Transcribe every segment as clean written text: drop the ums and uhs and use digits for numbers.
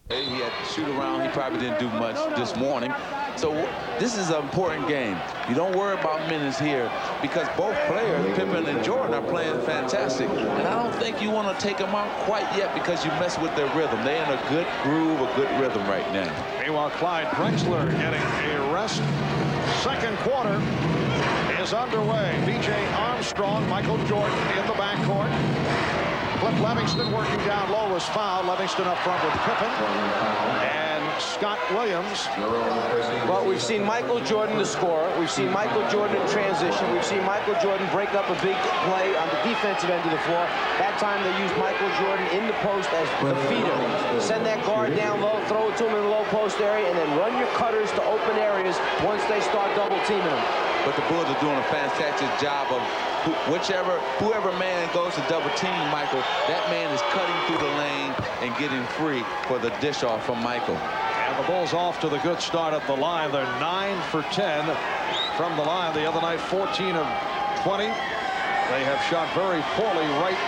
He had to shoot around. He probably didn't do much this morning. So this is an important game. You don't worry about minutes here because both players, Pippen and Jordan, are playing fantastic. And I don't think you want to take them out quite yet because you mess with their rhythm. They're in a good groove, a good rhythm right now. Meanwhile, Clyde Drexler getting a rest. Second quarter is underway. B.J. Armstrong, Michael Jordan in the backcourt. Cliff Levingston working down low was fouled. Levingston up front with Pippen. And Scott Williams. Well, we've seen Michael Jordan, the scorer. We've seen Michael Jordan in transition. We've seen Michael Jordan break up a big play on the defensive end of the floor. That time they used Michael Jordan in the post as the feeder. Send that guard down low, throw it to him in the low post area, and then run your cutters to open areas once they start double teaming him. But the Bulls are doing a fantastic job of whoever man goes to double team Michael, that man is cutting through the lane and getting free for the dish off from Michael. And the Bulls off to the good start at the line. They're 9 for 10 from the line. The other night, 14 of 20. They have shot very poorly right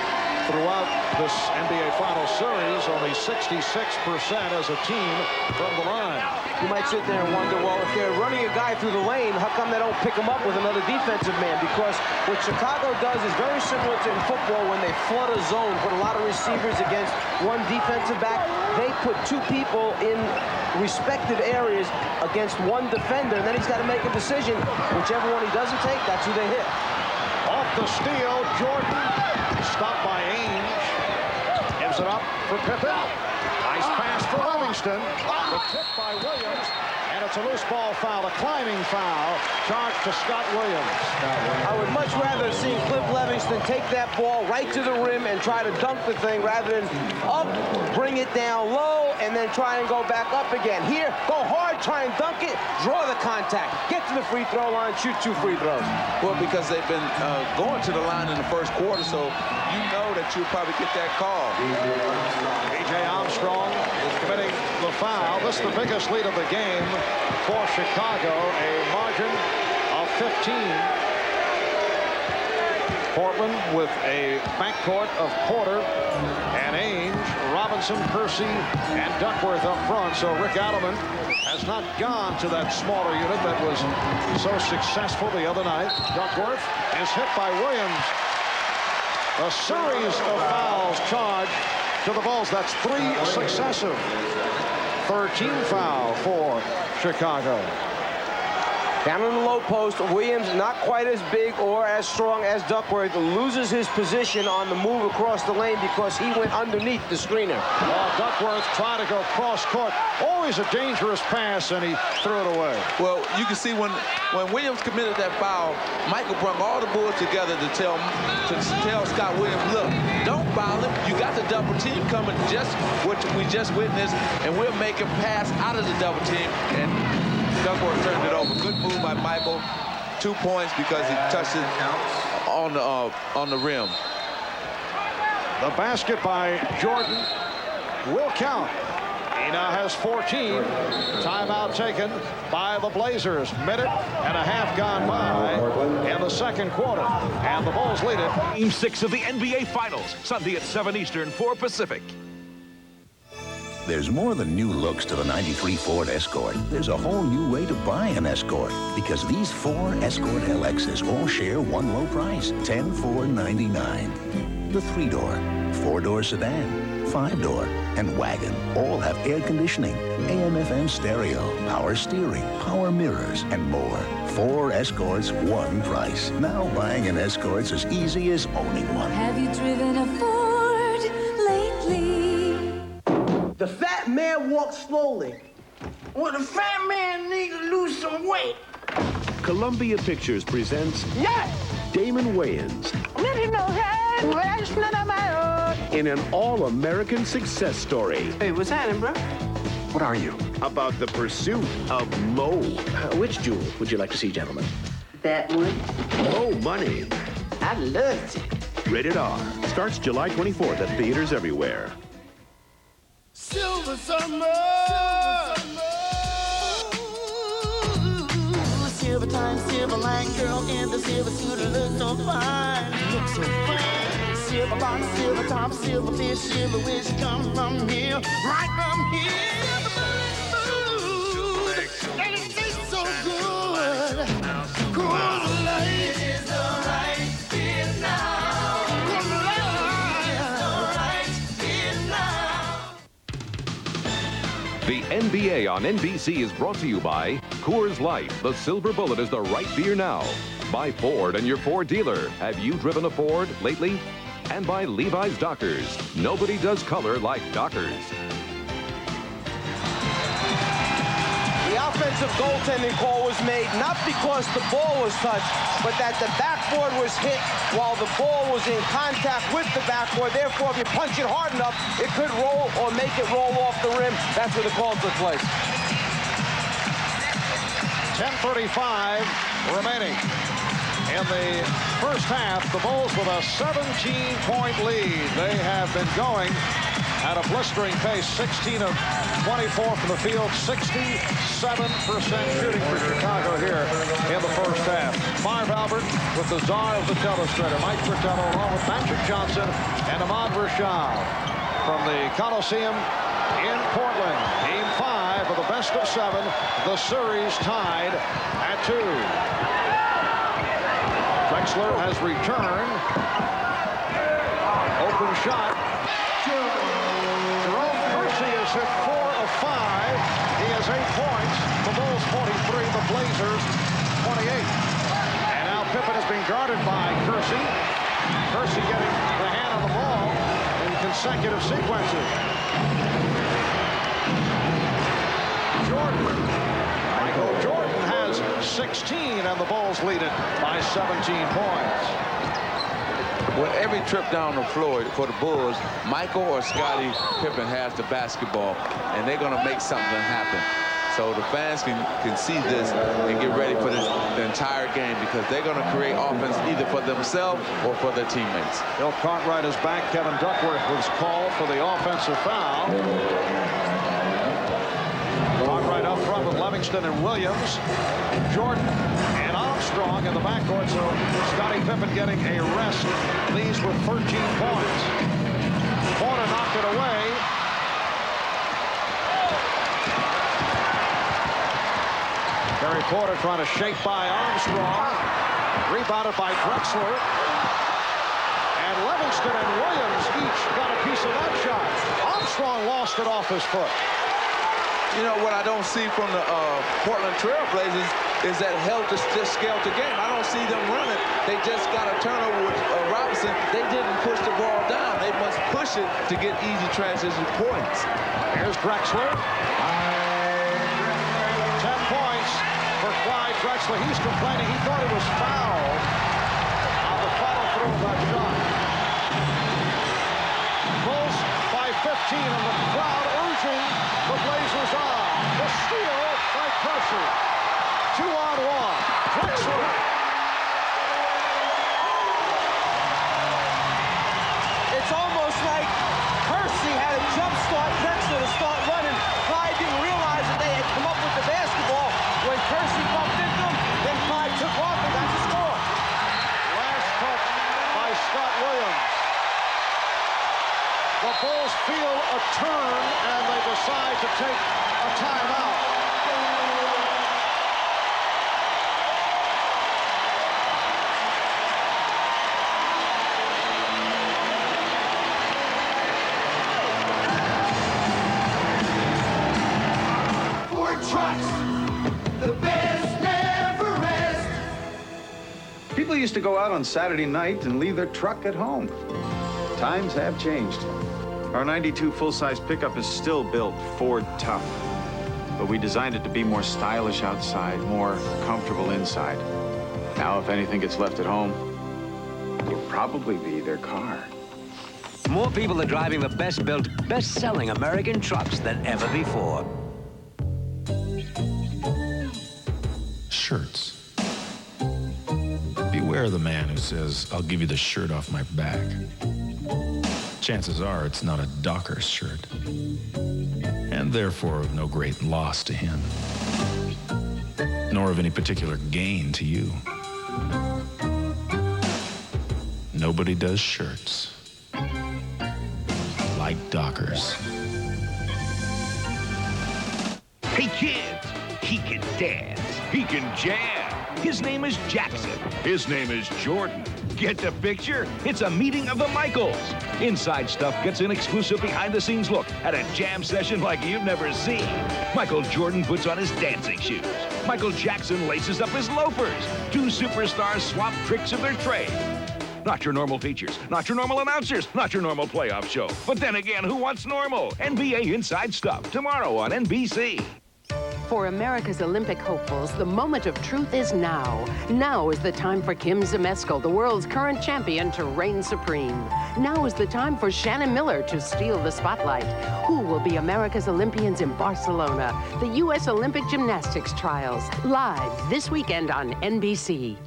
throughout this NBA Finals series. Only 66% as a team from the line. You might sit there and wonder, well, if they're running a guy through the lane, how come they don't pick him up with another defensive man? Because what Chicago does is very similar to in football when they flood a zone, put a lot of receivers against one defensive back. They put two people in respective areas against one defender, and then he's got to make a decision. Whichever one he doesn't take, that's who they hit. Off the steal, Jordan. Stopped by Ainge. Gives it up for Pippen. Nice pass for Livingston. The tip by Williams. And it's a loose ball foul, a climbing foul, charged to Scott Williams. I would much rather have seen Cliff Levingston take that ball right to the rim and try to dunk the thing rather than up, bring it down low, and then try and go back up again. Here, go hard, try and dunk it, draw the contact, get to the free throw line, shoot 2 free throws. Well, because they've been going to the line in the first quarter, so you know that you'll probably get that call. B.J. Armstrong is committing the foul. This is the biggest lead of the game for Chicago, a margin of 15. Portland with a backcourt of Porter and Ainge, Robinson, Percy, and Duckworth up front. So Rick Adelman has not gone to that smaller unit that was so successful the other night. Duckworth is hit by Williams. A series of fouls charged to the Bulls. That's 3 successive. 13 foul for Chicago. Down in the low post, Williams, not quite as big or as strong as Duckworth, loses his position on the move across the lane because he went underneath the screener. Duckworth tried to go cross court. Always a dangerous pass, and he threw it away. Well, you can see when Williams committed that foul, Michael brought all the Bulls together to tell Scott Williams, look, don't foul him. You got the double team coming, just what we just witnessed, and we'll make him pass out of the double team. And Duckworth turned it over. Good move by Michael. 2 points because he touched it on the rim. The basket by Jordan will count. He now has 14. Timeout taken by the Blazers. Minute and a half gone by in the second quarter. And the Bulls lead it. Game 6 of the NBA Finals. Sunday at 7 Eastern, 4 Pacific. There's more than new looks to the 93 Ford Escort. There's a whole new way to buy an Escort because these 4 Escort LXs all share one low price, $10,499. The 3-door, 4-door sedan, 5-door, and wagon all have air conditioning, AM/FM stereo, power steering, power mirrors, and more. 4 Escorts, one price. Now buying an Escort's as easy as owning one. Have you driven a Ford lately? The fat man walks slowly. Well, the fat man needs to lose some weight. Columbia Pictures presents Damon Wayans in an all-American success story. Hey, what's happening, bro? What are you? About the pursuit of Mo. Which jewel would you like to see, gentlemen? That one. Mo Money. I loved it. Rated R. Starts July 24th at theaters everywhere. Silver summer. Silver time, silver line girl in the silver suit look so fine. Look so fine. Silver box, silver top, silver fish, silver wish come from here, right from here. The NBA on NBC is brought to you by Coors Light. The Silver Bullet is the right beer now. By Ford and your Ford dealer. Have you driven a Ford lately? And by Levi's Dockers. Nobody does color like Dockers. The offensive goaltending call was made not because the ball was touched, but that the backboard was hit while the ball was in contact with the backboard. Therefore, if you punch it hard enough, it could roll or make it roll off the rim. That's where the call took place. 10:35 remaining. In the first half, the Bulls with a 17-point lead. They have been going at a blistering pace, 16 of 24 from the field, 67% shooting for Chicago here in the first half. Marv Albert with the czar of the telestrator, Mike Fratello, along with Magic Johnson and Ahmad Rashad from the Coliseum in Portland. Game 5 of the best of 7. The series tied at 2. Drexler has returned. Open shot. Jerome Kersey has hit 4 of 5. He has 8 points. The Bulls 43, the Blazers 28. And now Pippen has been guarded by Kersey. Kersey getting the hand on the ball in consecutive sequences. Jordan. Michael Jordan has 16, and the Bulls lead it by 17 points. Well, every trip down the floor for the Bulls, Michael or Scottie Pippen has the basketball, and they're going to make something happen. So the fans can see this and get ready for this the entire game, because they're going to create offense either for themselves or for their teammates. Bill Cartwright is back. Kevin Duckworth was called for the offensive foul. Cartwright up front with Livingston and Williams. Jordan and Armstrong in the backcourt, so Scottie Pippen getting a rest. Leads with 13 points. Porter knocked it away. Terry Porter trying to shake by Armstrong. Rebounded by Drexler. And Livingston and Williams each got a piece of that shot. Armstrong lost it off his foot. You know, what I don't see from the Portland Trail Blazers is that helter-skelter game. I don't see them running. They just got a turnover with Robinson. They didn't push the ball down. They must push it to get easy transition points. Here's Drexler. 10 points for Clyde Drexler. He's complaining. He thought it was foul on the final throw of that shot. Bulls by 15, and the crowd urging the Blazers on. The steal by Kersey. 2-on-1. Drexler. It's almost like Kersey had a jump start Drexler to start running. Clyde didn't realize that they had come up with the basketball. When Kersey bumped into him, then Clyde took off and got the score. Last touch by Scott Williams. The Bulls feel a turn, and they decide to take a timeout. People used to go out on Saturday night and leave their truck at home. Times have changed. Our 92 full-size pickup is still built Ford tough, but we designed it to be more stylish outside, more comfortable inside. Now, if anything gets left at home, it'll probably be their car. More people are driving the best-built, best-selling American trucks than ever before. Shirts. Beware the man who says, "I'll give you the shirt off my back." Chances are it's not a Dockers shirt, and therefore of no great loss to him, nor of any particular gain to you. Nobody does shirts like Dockers. Hey kids, he can dance, he can jam. His name is Jackson. His name is Jordan. Get the picture? It's a meeting of the Michaels. Inside Stuff gets an exclusive behind-the-scenes look at a jam session like you've never seen. Michael Jordan puts on his dancing shoes. Michael Jackson laces up his loafers. Two superstars swap tricks of their trade. Not your normal features, not your normal announcers, not your normal playoff show. But then again, who wants normal? NBA Inside Stuff, tomorrow on NBC. For America's Olympic hopefuls, the moment of truth is now. Now is the time for Kim Zmeskal, the world's current champion, to reign supreme. Now is the time for Shannon Miller to steal the spotlight. Who will be America's Olympians in Barcelona? The U.S. Olympic Gymnastics Trials, live this weekend on NBC.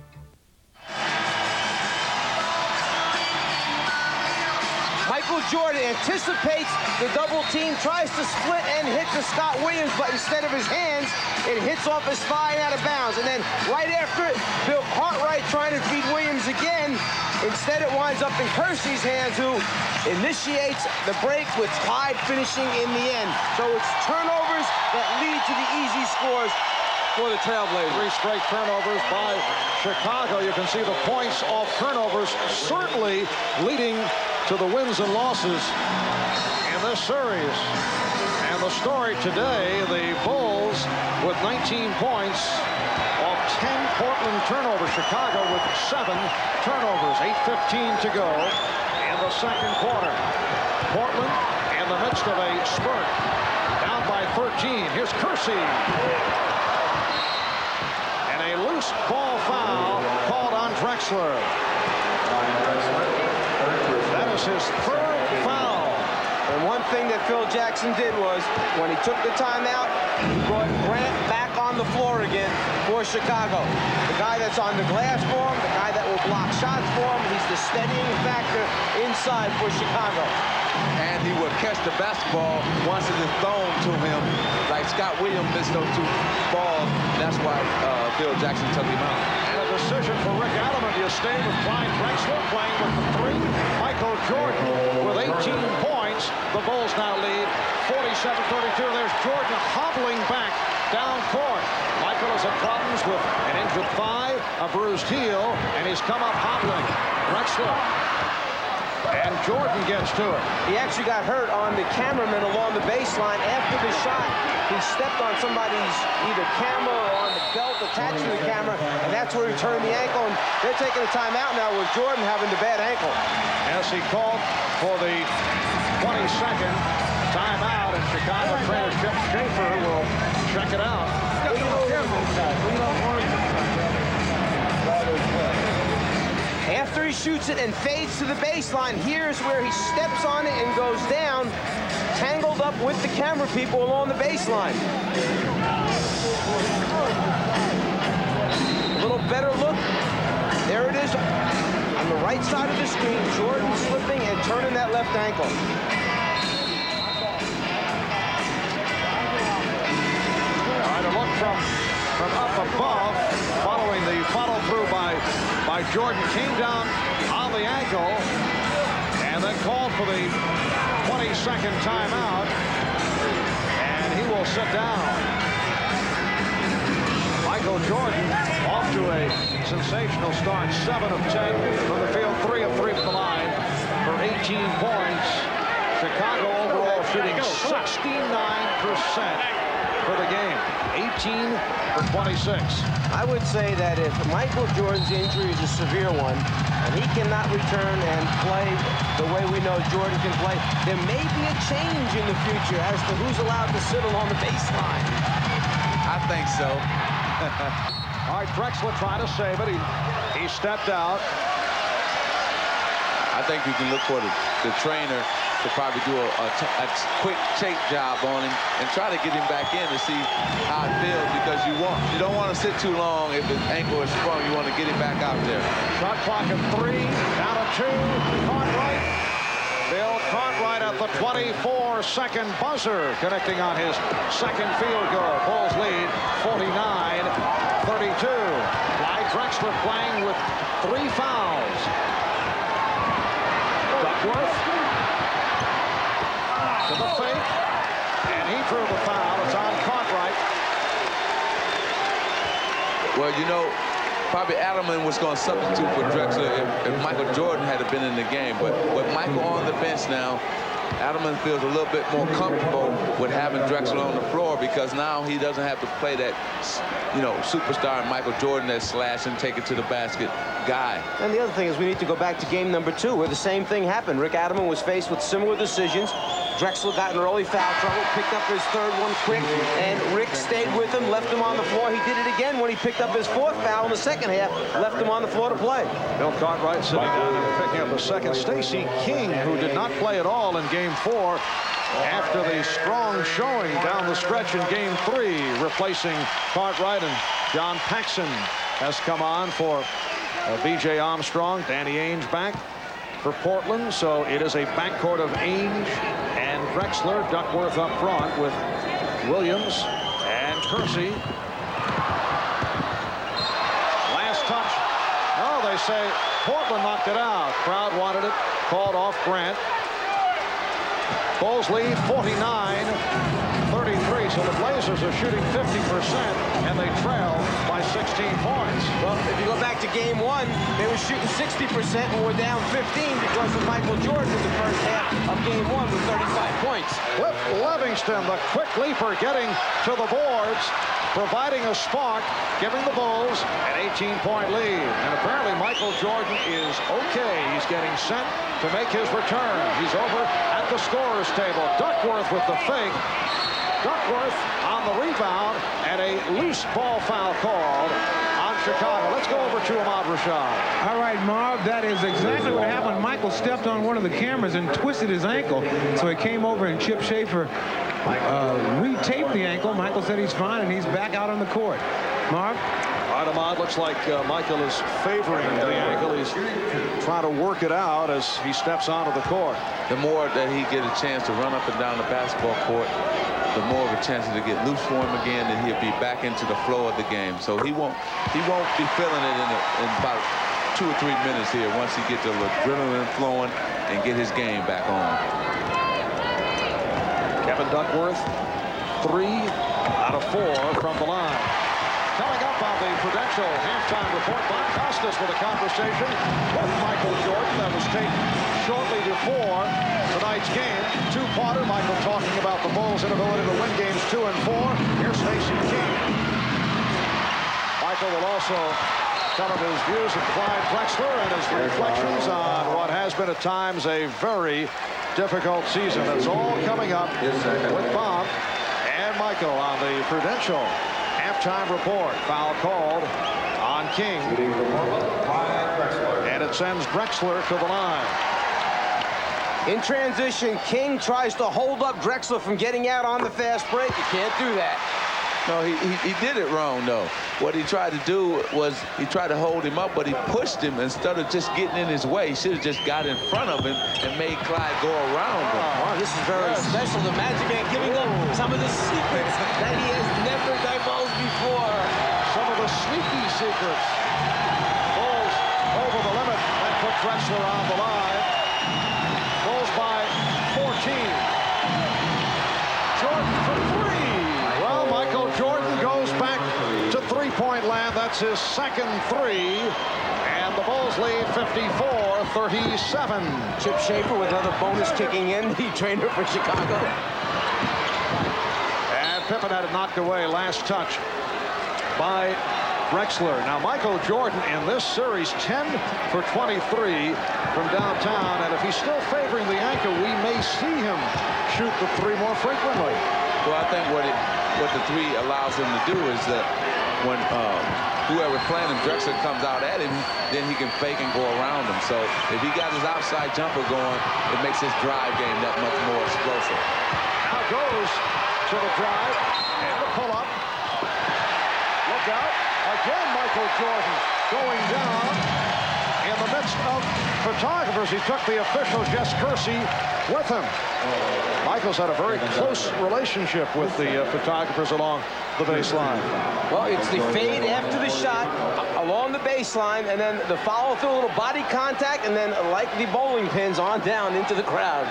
Michael Jordan anticipates the double team, tries to split and hit to Scott Williams, but instead of his hands, it hits off his thigh and out of bounds. And then right after it, Bill Cartwright trying to feed Williams again. Instead, it winds up in Kersey's hands, who initiates the break with Clyde finishing in the end. So it's turnovers that lead to the easy scores for the Trailblazers. 3 straight turnovers by Chicago. You can see the points off turnovers certainly leading to the wins and losses in this series. And the story today, the Bulls with 19 points off 10 Portland turnovers. Chicago with 7 turnovers. 8:15 to go in the second quarter. Portland in the midst of a spurt, down by 13. Here's Kersey. And a loose ball foul called on Drexler. That is his third foul. And one thing that Phil Jackson did was, when he took the timeout, he brought Grant back on the floor again for Chicago. The guy that's on the glass for him, the guy that will block shots for him, he's the steadying factor inside for Chicago. And he will catch the basketball once it is thrown to him. Like Scott Williams missed those 2 balls. That's why Phil Jackson took him out. And a decision for Rick Adelman. You stay with Clyde Drexler playing with the 3. Michael Jordan with 18 points. The Bulls now lead 47-32. There's Jordan hobbling back down court. Michael has had problems with an injured thigh, a bruised heel, and he's come up hobbling. Drexler. And Jordan gets to it. He actually got hurt on the cameraman along the baseline. After the shot, he stepped on somebody's either camera or on the belt attached to the camera, and that's where he turned the ankle. And they're taking a timeout now with Jordan having the bad ankle. As he called for the 22nd timeout, and Chicago trainer Chip Schaefer will check it out. After he shoots it and fades to the baseline, here's where he steps on it and goes down, tangled up with the camera people along the baseline. A little better look. There it is on the right side of the screen. Jordan slipping and turning that left ankle. All right, a look from up above, following the follow-through by Jordan, came down on the ankle and then called for the 22nd timeout, and he will sit down. Michael Jordan off to a sensational start, 7 of 10 from the field, 3 of 3 from the line for 18 points. Chicago overall shooting 69% for the game, 18 for 26. I would say that if Michael Jordan's injury is a severe one, and he cannot return and play the way we know Jordan can play, there may be a change in the future as to who's allowed to sit along the baseline. I think so. All right, Drexler trying to save it. He stepped out. I think you can look for the trainer to probably do a quick shake job on him and try to get him back in to see how it feels, because you don't want to sit too long if his ankle is sprung. You want to get him back out there. Shot clock at 3, down to 2. Cartwright. Bill Cartwright at the 24-second buzzer, connecting on his second field goal. Bulls lead 49-32. Clyde Drexler playing with 3 fouls. Duckworth to the fake, and he drew the foul. It's on Cartwright. Well, you know, probably Adelman was going to substitute for Drexler if Michael Jordan had been in the game. But with Michael on the bench now, Adelman feels a little bit more comfortable with having Drexler on the floor because now he doesn't have to play that, superstar Michael Jordan that slash and take it to the basket guy. And the other thing is we need to go back to game number 2 where the same thing happened. Rick Adelman was faced with similar decisions. Drexler got in early foul trouble, picked up his 3rd one quick, and Rick stayed with him, left him on the floor. He did it again when he picked up his 4th foul in the second half, left him on the floor to play. Bill Cartwright sitting down and picking up a second. Stacey King, who did not play at all in game 4 after the strong showing down the stretch in game 3, replacing Cartwright, and John Paxson has come on for B.J. Armstrong. Danny Ainge back for Portland, so it is a backcourt of Ainge and Drexler. Duckworth up front with Williams and Kersey. Last touch. No, they say Portland knocked it out. Crowd wanted it. Called off Grant. Bulls lead 49-33. So the Blazers are shooting 50%, and they trail by 16 points. Well, if you go back to game 1, they were shooting 60% and were down 15 because of Michael Jordan in the first half of game 1 with 35 points. Cliff Livingston, the quick leaper, getting to the boards, providing a spark, giving the Bulls an 18-point lead. And apparently Michael Jordan is okay. He's getting sent to make his return. He's over at the scorer's table. Duckworth with the fake. Duckworth on the rebound, and a loose ball foul called on Chicago. Let's go over to Ahmad Rashad. All right, Marv, that is exactly what happened. Michael stepped on one of the cameras and twisted his ankle. So he came over, and Chip Schaefer retaped the ankle. Michael said he's fine, and he's back out on the court. Marv? All right, Ahmad, looks like Michael is favoring the ankle. He's trying to work it out as he steps onto the court. The more that he get a chance to run up and down the basketball court, the more of a chance to get loose for him again, and he'll be back into the flow of the game. So he won't be feeling it in about 2 or 3 minutes here once he gets the adrenaline flowing and get his game back on. Kevin Duckworth, 3 out of 4 from the line. Coming up on the Prudential halftime report, Bob Costas with a conversation with Michael Jordan that was taken shortly before tonight's game. Two-parter, Michael talking about the Bulls' inability to win games 2 and 4. Here's Stacey King. Michael will also some of his views of Clyde Drexler and his reflections on what has been at times a very difficult season. That's all coming up with Bob and Michael on the Prudential halftime report. Foul called on King, and it sends Drexler to the line. In transition, King tries to hold up Drexler from getting out on the fast break. You can't do that. No, he did it wrong, though. What he tried to do was he tried to hold him up, but he pushed him instead of just getting in his way. He should have just got in front of him and made Clyde go around him. Oh, this is very special. The Magic Man giving up some of the secrets that he has never divulged before. Some of the sneaky secrets. Bulls over the limit and put Drexler on the line. Bulls by 14. Jordan for 3. Well, Michael Jordan goes back to three-point land. That's his second 3. And the Bulls lead 54-37. Chip Schaefer with another bonus kicking in. The trainer for Chicago. And Pippen had it knocked away. Last touch by Drexler. Now, Michael Jordan in this series 10 for 23 from downtown. And if he's still favoring the ankle, we may see him shoot the 3 more frequently. Well, I think what the 3 allows him to do is that when whoever's playing him, Drexler comes out at him, then he can fake and go around him. So if he got his outside jumper going, it makes his drive game that much more explosive. Now goes to the drive and the pull-up. Look out. Again, Michael Jordan going down. In the midst of photographers, he took the official Jess Kersey with him. Michael's had a very close relationship with the photographers along the baseline. Well, it's the fade after the shot along the baseline, and then the follow through, a little body contact, and then like the bowling pins on down into the crowd.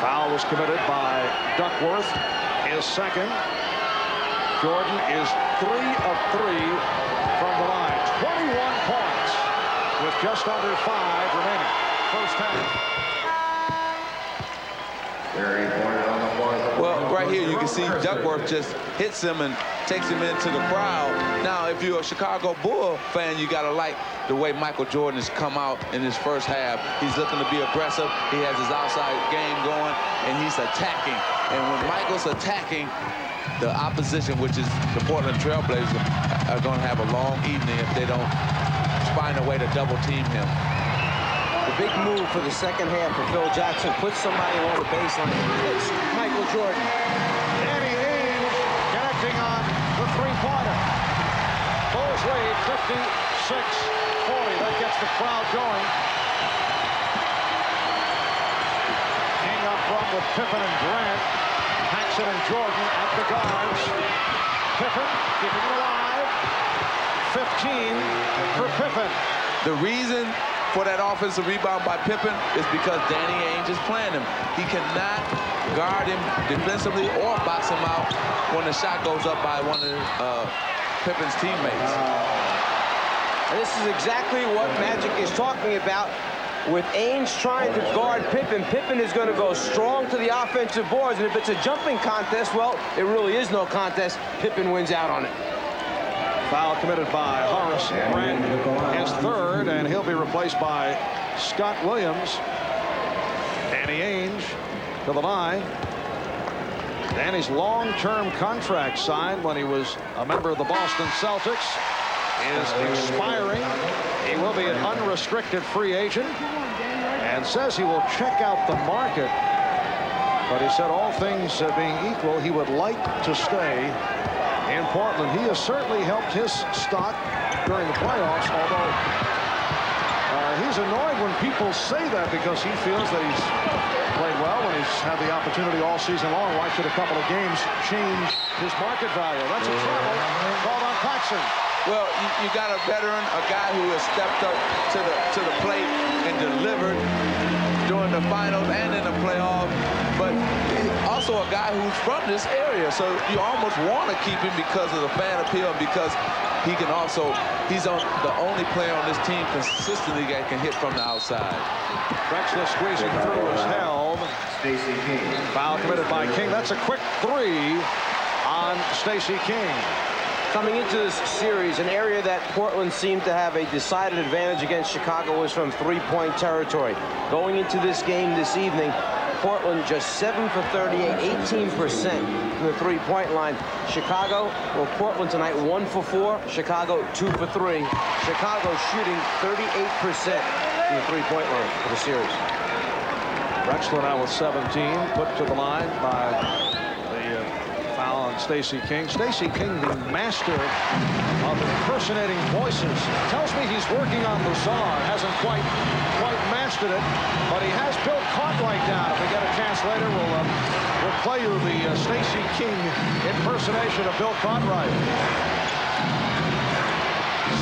Foul was committed by Duckworth, his second. Jordan is 3 of 3 from the line. 21 points with just under 5 remaining. First half. Well, right here you can see Duckworth just hits him and takes him into the crowd. Now, if you're a Chicago Bull fan, you got to like the way Michael Jordan has come out in his first half. He's looking to be aggressive. He has his outside game going, and he's attacking. And when Michael's attacking, the opposition, which is the Portland Trailblazers, are going to have a long evening if they don't find a way to double team him. The big move for the second half for Phil Jackson. Put somebody along the baseline. It's Michael Jordan. Danny Ainge connecting on the three-pointer. Bulls lead 56-40. That gets the crowd going. King up front with Pippen and Grant. Paxson and Jordan at the guards. Pippen keeping it alive. 15 for Pippen. The reason for that offensive rebound by Pippen is because Danny Ainge is playing him. He cannot guard him defensively or box him out when the shot goes up by one of Pippen's teammates. This is exactly what Magic is talking about. With Ainge trying to guard Pippen, Pippen is going to go strong to the offensive boards, and if it's a jumping contest, well, it really is no contest. Pippen wins out on it. Foul committed by Horace Grant, his third, and he'll be replaced by Scott Williams. Danny Ainge to the line. Danny's long-term contract signed when he was a member of the Boston Celtics is expiring. He will be an unrestricted free agent and says he will check out the market. But he said all things being equal, he would like to stay in Portland. He has certainly helped his stock during the playoffs, although he's annoyed when people say that because he feels that he's played well when he's had the opportunity all season long. Why should a couple of games change his market value? That's a travel called on Paxson. Well, you got a veteran, a guy who has stepped up to the plate and delivered during the finals and in the playoffs, but also a guy who's from this area, so you almost want to keep him because of the fan appeal, because he can also, he's the only player on this team consistently that can hit from the outside. Drexler squeezing through is held. Stacey King. Foul committed by King. That's a quick three on Stacey King. Coming into this series, an area that Portland seemed to have a decided advantage against Chicago was from three-point territory. Going into this game this evening, Portland just 7 for 38, 18% from the three-point line. Chicago, well, Portland tonight 1 for 4, Chicago 2 for 3. Chicago shooting 38% from the three-point line for the series. Drexler now with 17, put to the line by the foul on Stacey King. Stacey King, the master of impersonating voices, tells me he's working on the song. Hasn't quite mastered it, but he has Bill Cartwright down. If we get a chance later, we'll play you the Stacey King impersonation of Bill Cartwright.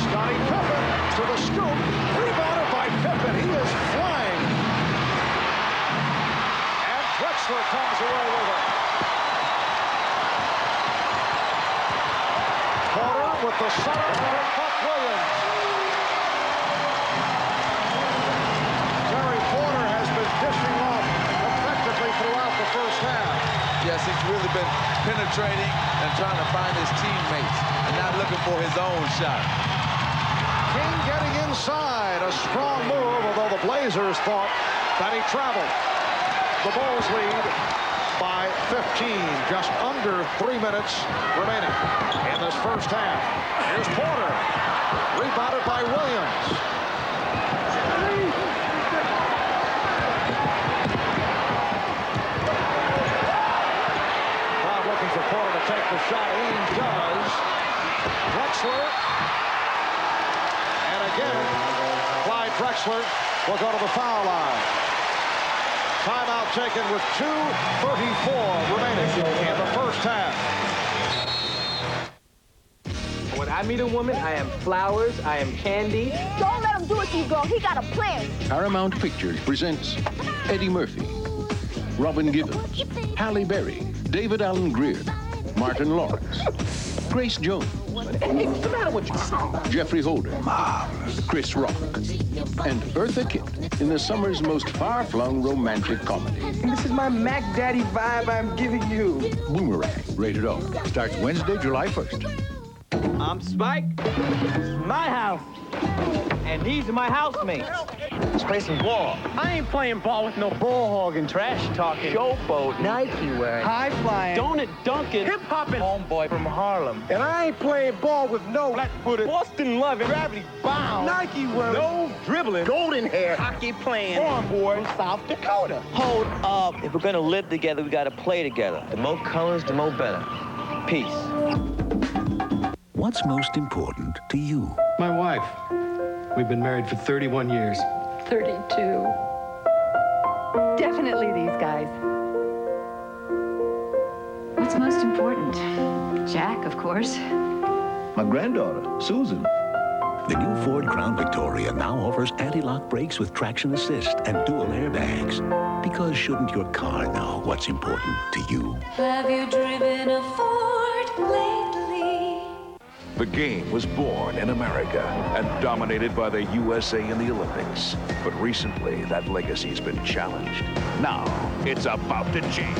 Scottie Pippen to the scoop, rebounded by Pippen. He is flying, and Drexler comes away with it. Porter with the center for Buck Williams. Terry Porter has been dishing off effectively throughout the first half. Yes, he's really been penetrating and trying to find his teammates and not looking for his own shot. King getting inside, a strong move, although the Blazers thought that he traveled. The Bulls lead by 15, just under 3 minutes remaining in this first half. Here's Porter, rebounded by Williams. Crowd looking for Porter to take the shot. Ainge does. Drexler, and again, Clyde Drexler will go to the foul line. Timeout taken with 2:34 remaining in the first half. When I meet a woman, I am flowers, I am candy. Don't let him do it to you, girl. He got a plan. Paramount Pictures presents Eddie Murphy, Robin Givens, Halle Berry, David Allen Greer, Martin Lawrence. Grace Jones. Hey, what's the matter with you? Jeffrey Holder. Marvelous. Chris Rock. And Eartha Kitt in the summer's most far-flung romantic comedy. This is my Mac Daddy vibe I'm giving you. Boomerang. Rated R. Starts Wednesday, July 1st. I'm Spike. This is my house. And these are my housemates. Let's play some ball. I ain't playing ball with no bull hogging, trash talking, showboat, Nike wearing, high flying, donut dunking, hip hopping homeboy from Harlem. And I ain't playing ball with no flat footed, Boston loving, gravity bound, Nike wearing, no dribbling, golden hair, hockey playing, farm boy from South Dakota. Hold up. If we're gonna live together, we gotta play together. The more colors, the more better. Peace. What's most important to you? My wife. We've been married for 31 years. 32. Definitely these guys. What's most important? Jack, of course. My granddaughter, Susan. The new Ford Crown Victoria now offers anti-lock brakes with traction assist and dual airbags. Because shouldn't your car know what's important to you? Have you driven a Ford lately? The game was born in America and dominated by the USA in the Olympics. But recently, that legacy's been challenged. Now, it's about to change.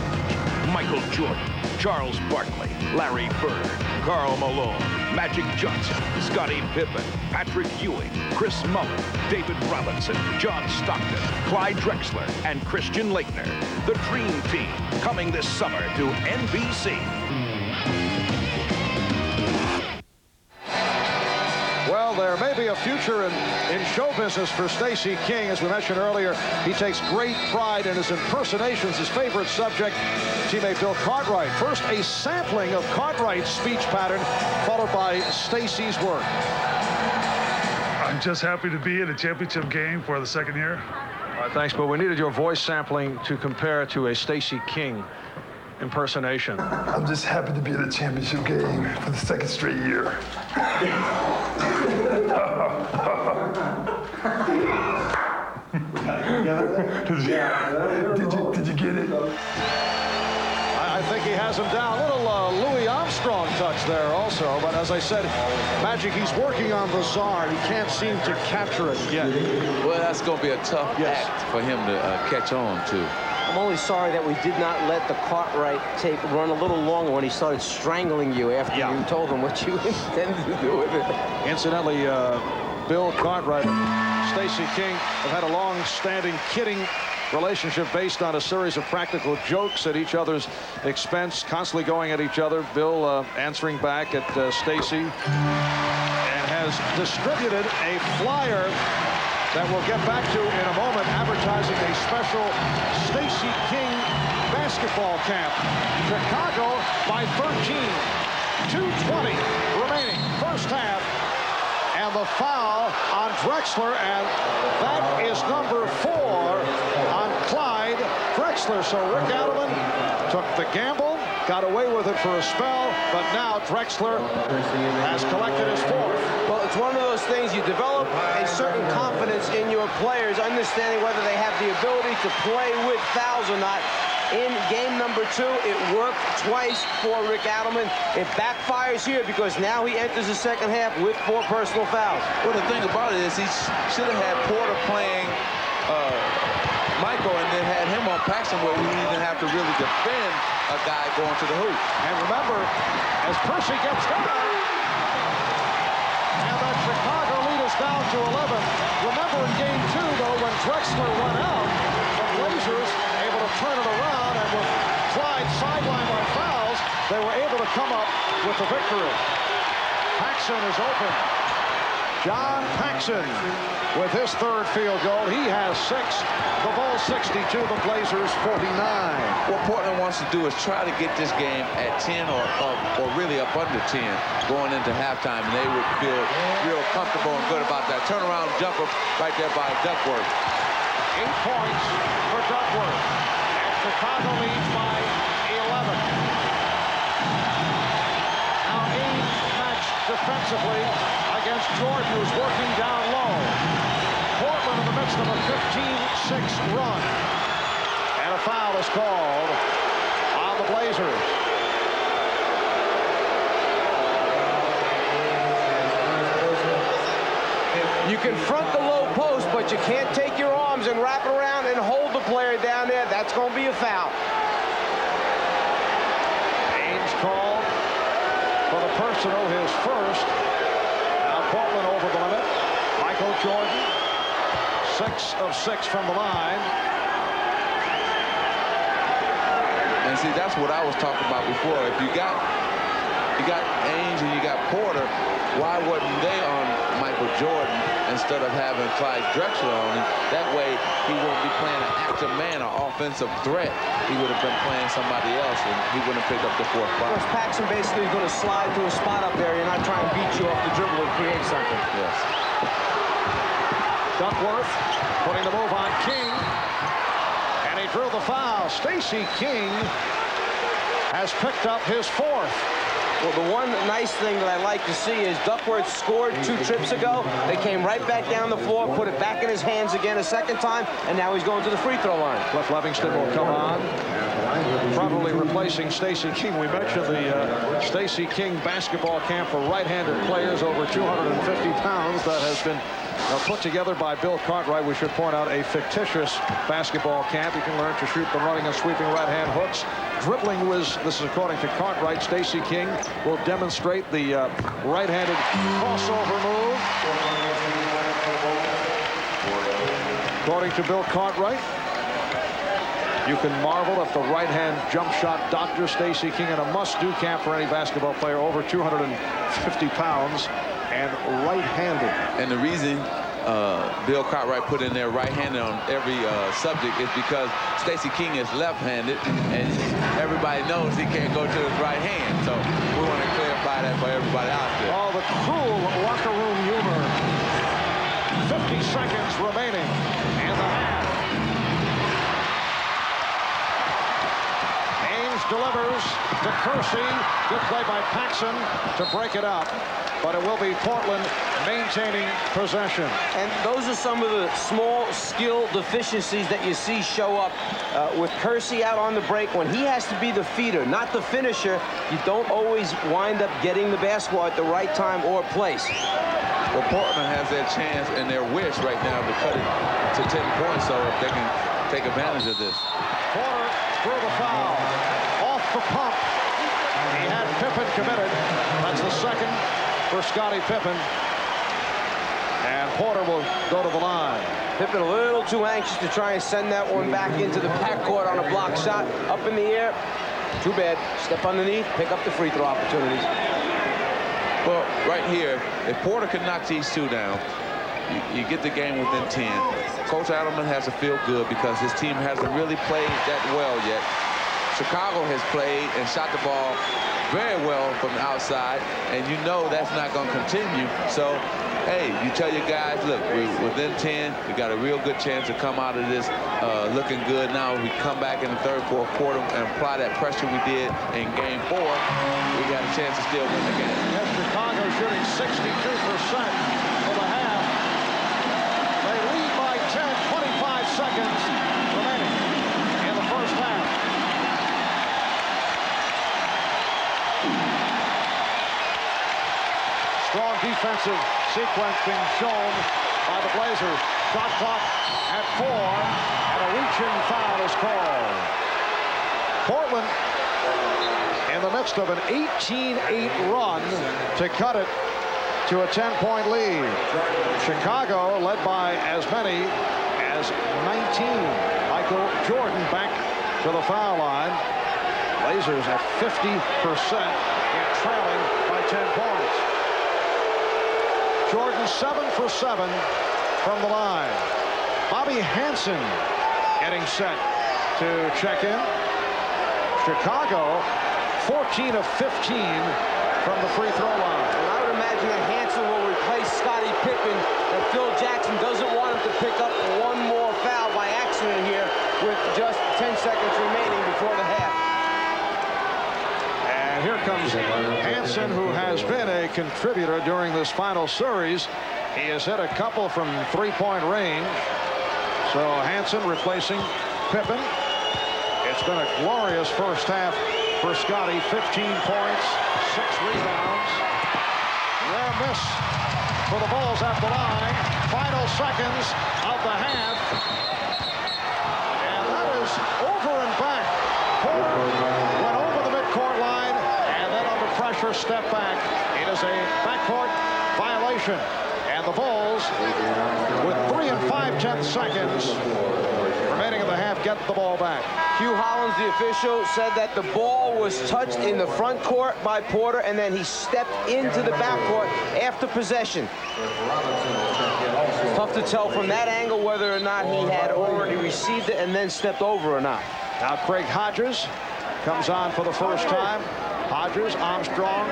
Michael Jordan, Charles Barkley, Larry Bird, Karl Malone, Magic Johnson, Scottie Pippen, Patrick Ewing, Chris Mullin, David Robinson, John Stockton, Clyde Drexler, and Christian Laettner. The Dream Team coming this summer to NBC. Well, there may be a future in show business for Stacey King. As we mentioned earlier, he takes great pride in his impersonations. His favorite subject, teammate Bill Cartwright. First, a sampling of Cartwright's speech pattern, followed by Stacey's work. I'm just happy to be in a championship game for the second year. All right, thanks, but we needed your voice sampling to compare to a Stacey King impersonation. I'm just happy to be in a championship game for the second straight year. Did you get it? I think he has him down. A little Louis Armstrong touch there also. But as I said, Magic, he's working on the czar. He can't seem to capture it yet. Well, that's going to be a tough act for him to catch on to. I'm only sorry that we did not let the Cartwright tape run a little longer when he started strangling you after you told him what you intended to do with it. Incidentally, Bill Cartwright and Stacey King have had a long-standing kidding relationship based on a series of practical jokes at each other's expense, constantly going at each other. Bill answering back at Stacey, and has distributed a flyer that we'll get back to in a moment, advertising a special Stacey King basketball camp. Chicago by 13. 2:20 remaining, first half. And the foul on Drexler, and that is number 4 on Clyde Drexler. So Rick Adelman took the gamble, got away with it for a spell, but now Drexler has collected his 4th. Well, it's one of those things, you develop a certain confidence in your players, understanding whether they have the ability to play with fouls or not. In game number 2, it worked twice for Rick Adelman. It backfires here because now he enters the second half with 4 personal fouls. Well, the thing about it is he should have had Porter playing Michael and then had him on Paxson where we didn't even have to really defend a guy going to the hoop. And remember, as Percy gets down, and that Chicago lead is down to 11. Remember in game 2, though, when Drexler went out, the Blazers able to turn it around, and with Clyde sidelined by fouls, they were able to come up with the victory. Paxson is open. John Paxson with his 3rd field goal. He has 6. The Bulls 62, the Blazers 49. What Portland wants to do is try to get this game at 10 or really up under 10 going into halftime, and they would feel real comfortable and good about that. Turnaround jumper right there by Duckworth. 8 points for Duckworth. And Chicago leads by 11. Now Ames matched defensively against Jordan, who's working down low. Portland in the midst of a 15-6 run. And a foul is called on the Blazers. You can front the low post, but you can't take your arms and wrap it around and hold the player down there. That's going to be a foul. Ainge called for the personal, his first. Now Portland over the limit. Michael Jordan, 6 of 6 from the line. And see, that's what I was talking about before. If you got Ainge and you got Porter, why wasn't they on Michael Jordan instead of having Clyde Drexler on him? That way, he wouldn't be playing an active man or offensive threat. He would have been playing somebody else, and he wouldn't have picked up the 4th foul. Of course, Paxson basically is going to slide to a spot up there and not try and beat you off the dribble and create something. Yes. Duckworth putting the move on King. And he drew the foul. Stacey King has picked up his 4th. Well, the one nice thing that I like to see is Duckworth scored 2 trips ago. They came right back down the floor, put it back in his hands again a second time, and now he's going to the free throw line. Cliff Livingston will come on, probably replacing Stacey King. We mentioned the Stacey King basketball camp for right-handed players over 250 pounds that has been put together by Bill Cartwright. We should point out a fictitious basketball camp. You can learn to shoot the running and sweeping right-hand hooks. Dribbling was, this is according to Cartwright, Stacey King will demonstrate the right-handed crossover move. According to Bill Cartwright, you can marvel at the right-hand jump shot doctor Stacey King, in a must-do camp for any basketball player over 250 pounds and right-handed. And the reason Bill Cartwright put in there right-handed on every subject is because Stacey King is left-handed, and everybody knows he can't go to his right hand. So we want to clarify that for everybody out there. Oh, the cruel locker room humor. 50 seconds remaining in the half. Ainge delivers to Kersey. Good play by Paxson to break it up. But it will be Portland maintaining possession. And those are some of the small skill deficiencies that you see show up with Kersey out on the break. When he has to be the feeder, not the finisher, you don't always wind up getting the basketball at the right time or place. Well, Portland has their chance and their wish right now to cut it to 10 points, so if they can take advantage of this. Porter through the foul. Off the pump. He had Pippen committed. That's the second for Scottie Pippen. And Porter will go to the line. Pippen a little too anxious to try and send that one back into the backcourt on a block shot. Up in the air. Too bad. Step underneath, pick up the free throw opportunities. Well, right here, if Porter can knock these 2 down, you get the game within 10. Coach Adelman has to feel good because his team hasn't really played that well yet. Chicago has played and shot the ball very well from the outside, and you know that's not going to continue. So, hey, you tell your guys, look, we're within 10. We got a real good chance to come out of this looking good. Now, if we come back in the 3rd, 4th quarter and apply that pressure we did in Game 4, we got a chance to still win the game. Yes, Chicago shooting 62% for the half. They lead by 10, 25 seconds remaining in the first half. Strong defensive sequence being shown by the Blazers. Shot clock at 4, and a reach-in foul is called. Portland in the midst of an 18-8 run to cut it to a 10-point lead. Chicago led by as many as 19. Michael Jordan back to the foul line. Blazers at 50% and trailing by 10 points. Jordan 7 for 7 from the line. Bobby Hansen getting set to check in. Chicago 14 of 15 from the free throw line. And I would imagine that Hansen will replace Scottie Pippen, and Phil Jackson doesn't want him to pick up one more foul by accident here with just 10 seconds remaining before the half. And here comes Hansen, who has been a contributor during this final series. He has hit a couple from three-point range. So Hansen replacing Pippen. It's been a glorious first half for Scottie. 15 points, 6 rebounds. Rare miss for the Bulls at the line. Final seconds of the half. And that is over and back. Porter went over the midcourt line and then under pressure stepped back. It is a backcourt violation. And the Bulls, with 3 5/10 seconds remaining in the half, get the ball back. Hugh Hollins, the official, said that the ball was touched in the front court by Porter, and then he stepped into the backcourt after possession. Tough to tell from that angle whether or not he had already received it and then stepped over or not. Now Craig Hodges comes on for the first time. Hodges, Armstrong,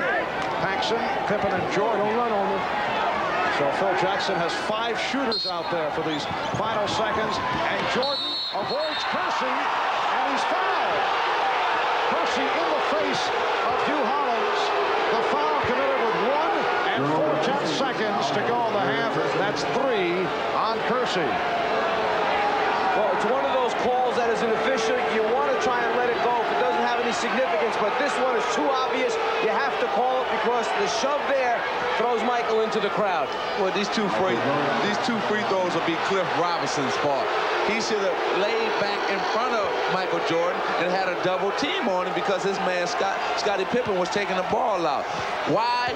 Paxson, Pippen, and Jordan. Don't run on him. So Phil Jackson has 5 shooters out there for these final seconds. And Jordan avoids Kersey, and he's fouled. Kersey in the face of Hugh Hollins. The foul committed with 1 4/10 seconds to go in the half. That's 3 on Kersey. Well, it's one of those calls that as an official, you want to try and let it go if it doesn't have any significance, but this one is too obvious. You have to call it because the shove there throws Michael into the crowd. Well, these two free throws will be Cliff Robinson's fault. He should have laid back in front of Michael Jordan and had a double team on him because his man Scottie Pippen was taking the ball out. Why?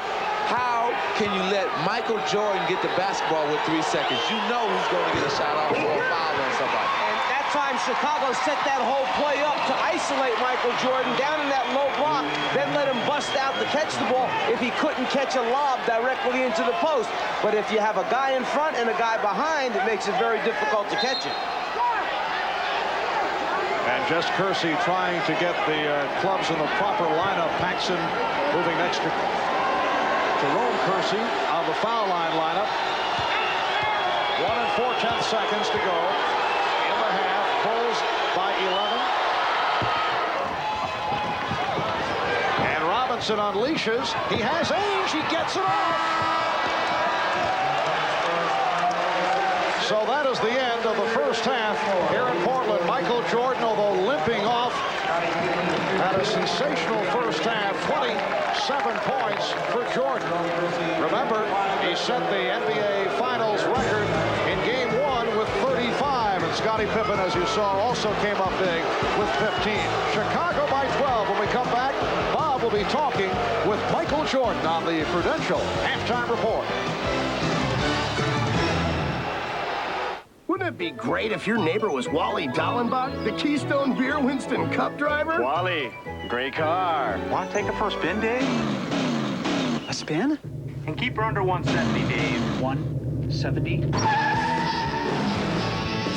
How can you let Michael Jordan get the basketball with 3 seconds? You know he's going to get a shot off or a foul on somebody. And that time Chicago set that whole play up to isolate Michael Jordan down in that low block, then let him bust out to catch the ball if he couldn't catch a lob directly into the post. But if you have a guy in front and a guy behind, it makes it very difficult to catch it. And just Kersey trying to get the clubs in the proper lineup. Paxson moving next to Jerome Kersey on the foul line lineup. 1 4/10 seconds to go in the half. Bulls by 11. And Robinson unleashes. He has Ainge. He gets it off. So that is the end of the first half here in Portland. Michael Jordan, although limping off, had a sensational first half. 27 points for Jordan. Remember, he set the NBA Finals record in Game 1 with 35. And Scottie Pippen, as you saw, also came up big with 15. Chicago by 12. When we come back, Bob will be talking with Michael Jordan on the Prudential Halftime Report. Wouldn't it be great if your neighbor was Wally Dallenbach, the Keystone Beer Winston Cup driver? Wally, great car. Want to take it for a spin, Dave? A spin? And keep her under 170, Dave. 170?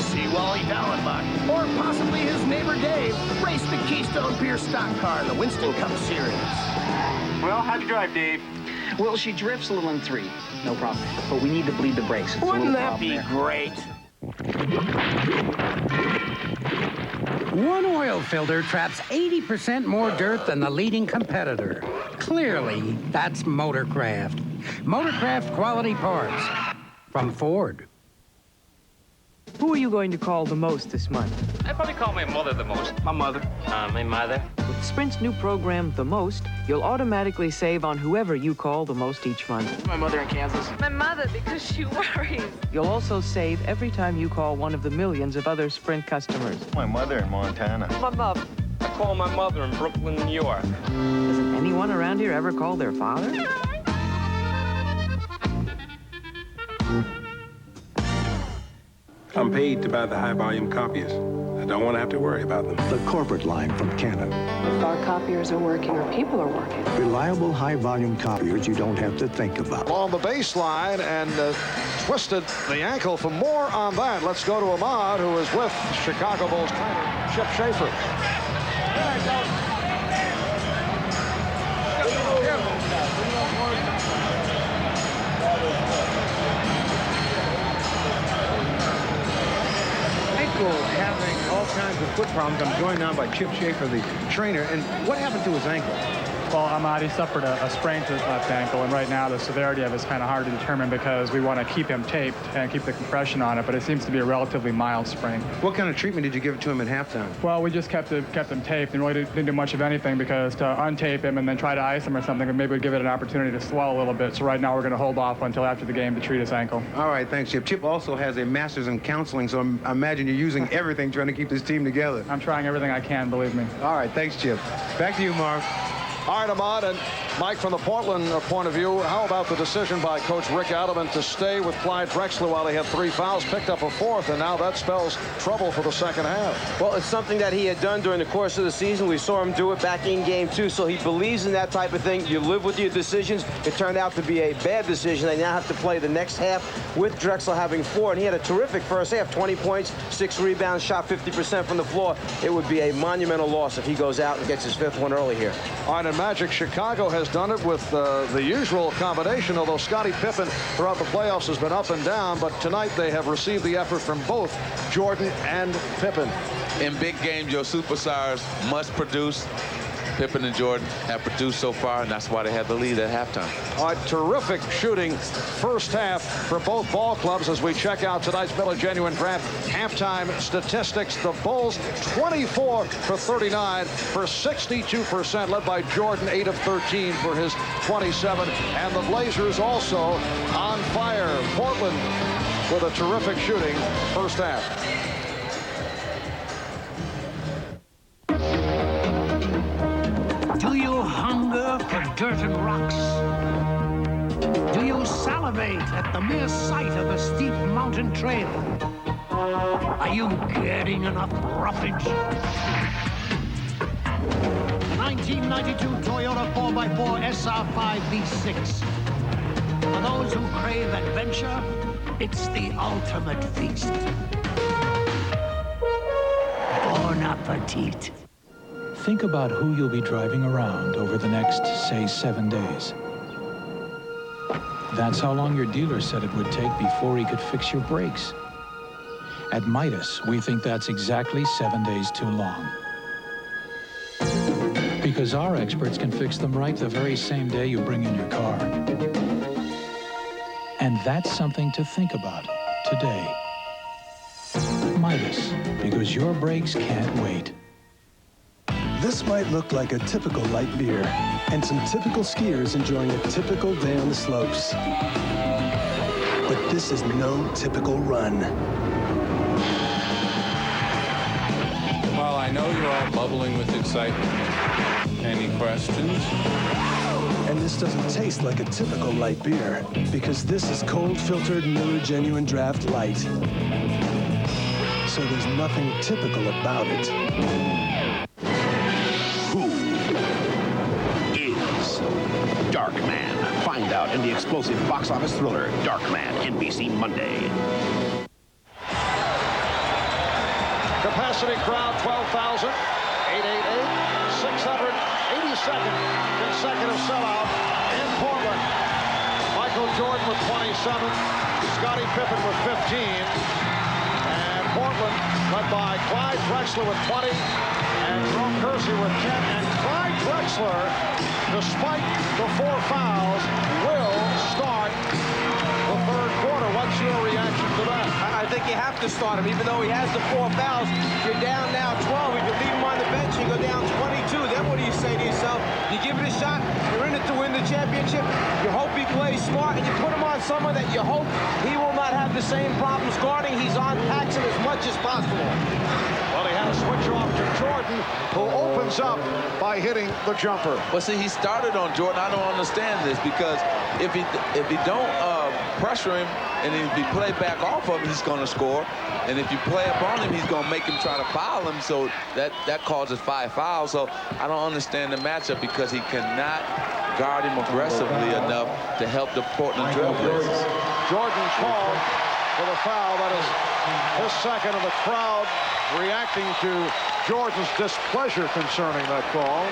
See Wally Dallenbach, or possibly his neighbor Dave, race the Keystone Beer stock car in the Winston Cup Series. Well, how'd you drive, Dave? Well, she drifts a little in 3. No problem. But we need to bleed the brakes. Wouldn't that be great? One oil filter traps 80% more dirt than the leading competitor. Clearly, that's Motorcraft. Motorcraft quality parts from Ford. Who are you going to call the most this month? I'd probably call my mother the most. My mother. My mother. With Sprint's new program, The Most, you'll automatically save on whoever you call the most each month. My mother in Kansas. My mother, because she worries. You'll also save every time you call one of the millions of other Sprint customers. My mother in Montana. My mother. I call my mother in Brooklyn, New York. Doesn't anyone around here ever call their father? I'm paid to buy the high-volume copiers. I don't want to have to worry about them. The corporate line from Canon. If our copiers are working, our people are working. Reliable high-volume copiers you don't have to think about. On the baseline and twisted the ankle. For more on that, let's go to Ahmad, who is with Chicago Bulls trainer Chip Schaefer. Having all kinds of foot problems. I'm joined now by Chip Schaefer, the trainer. And what happened to his ankle? Well, Ahmad, he suffered a sprain to his left ankle, and right now the severity of it is kind of hard to determine because we want to keep him taped and keep the compression on it, but it seems to be a relatively mild sprain. What kind of treatment did you give to him at halftime? Well, we just kept him taped and really didn't do much of anything because to untape him and then try to ice him or something, maybe we'd give it an opportunity to swell a little bit. So right now we're going to hold off until after the game to treat his ankle. All right, thanks, Chip. Chip also has a master's in counseling, so I imagine you're using everything trying to keep this team together. I'm trying everything I can, believe me. All right, thanks, Chip. Back to you, Mark. All right, Ahmad, and Mike, from the Portland point of view, how about the decision by Coach Rick Adelman to stay with Clyde Drexler while he had 3 fouls, picked up a 4th, and now that spells trouble for the second half? Well, it's something that he had done during the course of the season. We saw him do it back in game 2, so he believes in that type of thing. You live with your decisions. It turned out to be a bad decision. They now have to play the next half with Drexler having 4, and he had a terrific first half, 20 points, 6 rebounds, shot 50% from the floor. It would be a monumental loss if he goes out and gets his 5th one early here. All right, and Magic Chicago has done it with the usual combination, although Scottie Pippen throughout the playoffs has been up and down, but tonight they have received the effort from both Jordan and Pippen. In big games, your superstars must produce. Pippen and Jordan have produced so far, and that's why they have the lead at halftime. All right, terrific shooting first half for both ball clubs as we check out tonight's Miller Genuine Draft halftime statistics. The Bulls 24 for 39 for 62%, led by Jordan, 8 of 13 for his 27. And the Blazers also on fire. Portland with a terrific shooting first half. Do you hunger for dirt and rocks? Do you salivate at the mere sight of a steep mountain trail? Are you getting enough roughage? The 1992 Toyota 4x4 SR5 V6. For those who crave adventure, it's the ultimate feast. Bon appetit. Think about who you'll be driving around over the next, say, 7 days. That's how long your dealer said it would take before he could fix your brakes. At Midas, we think that's exactly 7 days too long. Because our experts can fix them right the very same day you bring in your car. And that's something to think about today. Midas, because your brakes can't wait. This might look like a typical light beer, and some typical skiers enjoying a typical day on the slopes. But this is no typical run. Well, I know you're all bubbling with excitement. Any questions? And this doesn't taste like a typical light beer, because this is cold-filtered Miller Genuine Draft Light. So there's nothing typical about it. Darkman. Find out in the explosive box office thriller, Darkman, NBC Monday. Capacity crowd, 12,000. 888, 682nd consecutive sellout in Portland. Michael Jordan with 27, Scottie Pippen with 15, and Portland led by Clyde Drexler with 20, and Jerome Kersey with 10, and Clyde Drexler, despite the 4 fouls, will start the third quarter. What's your reaction to that? I think you have to start him, even though he has the 4 fouls. You're down now 12. You can leave him on the bench. You go down 22. Then what do you say to yourself? You give it a shot. You're in it to win the championship. You hope he plays smart, and you put him on someone that you hope he will not have the same problems guarding. He's on Paxson as much as possible. Well, he had a switch off to Jordan, who opens up by hitting the jumper. Well, see, he started on Jordan. I don't understand this, because if he don't pressure him, and if he play back off of him, he's going to score. And if you play up on him, he's going to make him try to foul him. So that causes 5 fouls. So I don't understand the matchup, because he cannot guard him aggressively enough to help the Portland Trailblazers. Jordan called for the foul. That is his second, of the crowd reacting to Jordan's displeasure concerning that call.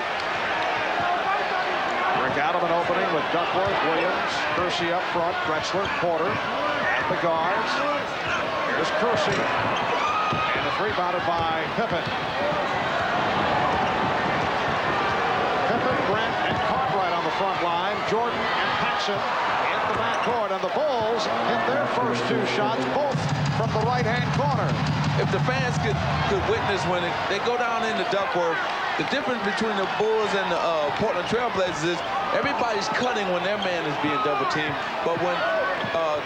Rick Adelman opening with Duckworth, Williams, Kersey up front, Drexler, Porter at the guards. Here's Kersey, and it's rebounded by Pippen. Pippen, Grant, and Carter. Jackson in the backcourt, and the Bulls hit their first 2 shots, both from the right-hand corner. If the fans could witness when they go down into Duckworth, the difference between the Bulls and the Portland Trailblazers is everybody's cutting when their man is being double-teamed, but when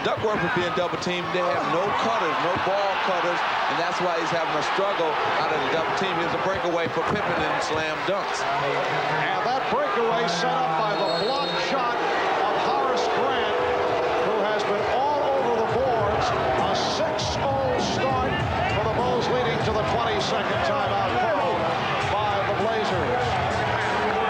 Duckworth is being double-teamed, they have no cutters, no ball cutters, and that's why he's having a struggle out of the double-team. Here's a breakaway for Pippen and slam dunks. And that breakaway set up by the block shot of Horace Grant, who has been all over the boards. A 6-0 start for the Bulls, leading to the 22nd timeout call by the Blazers.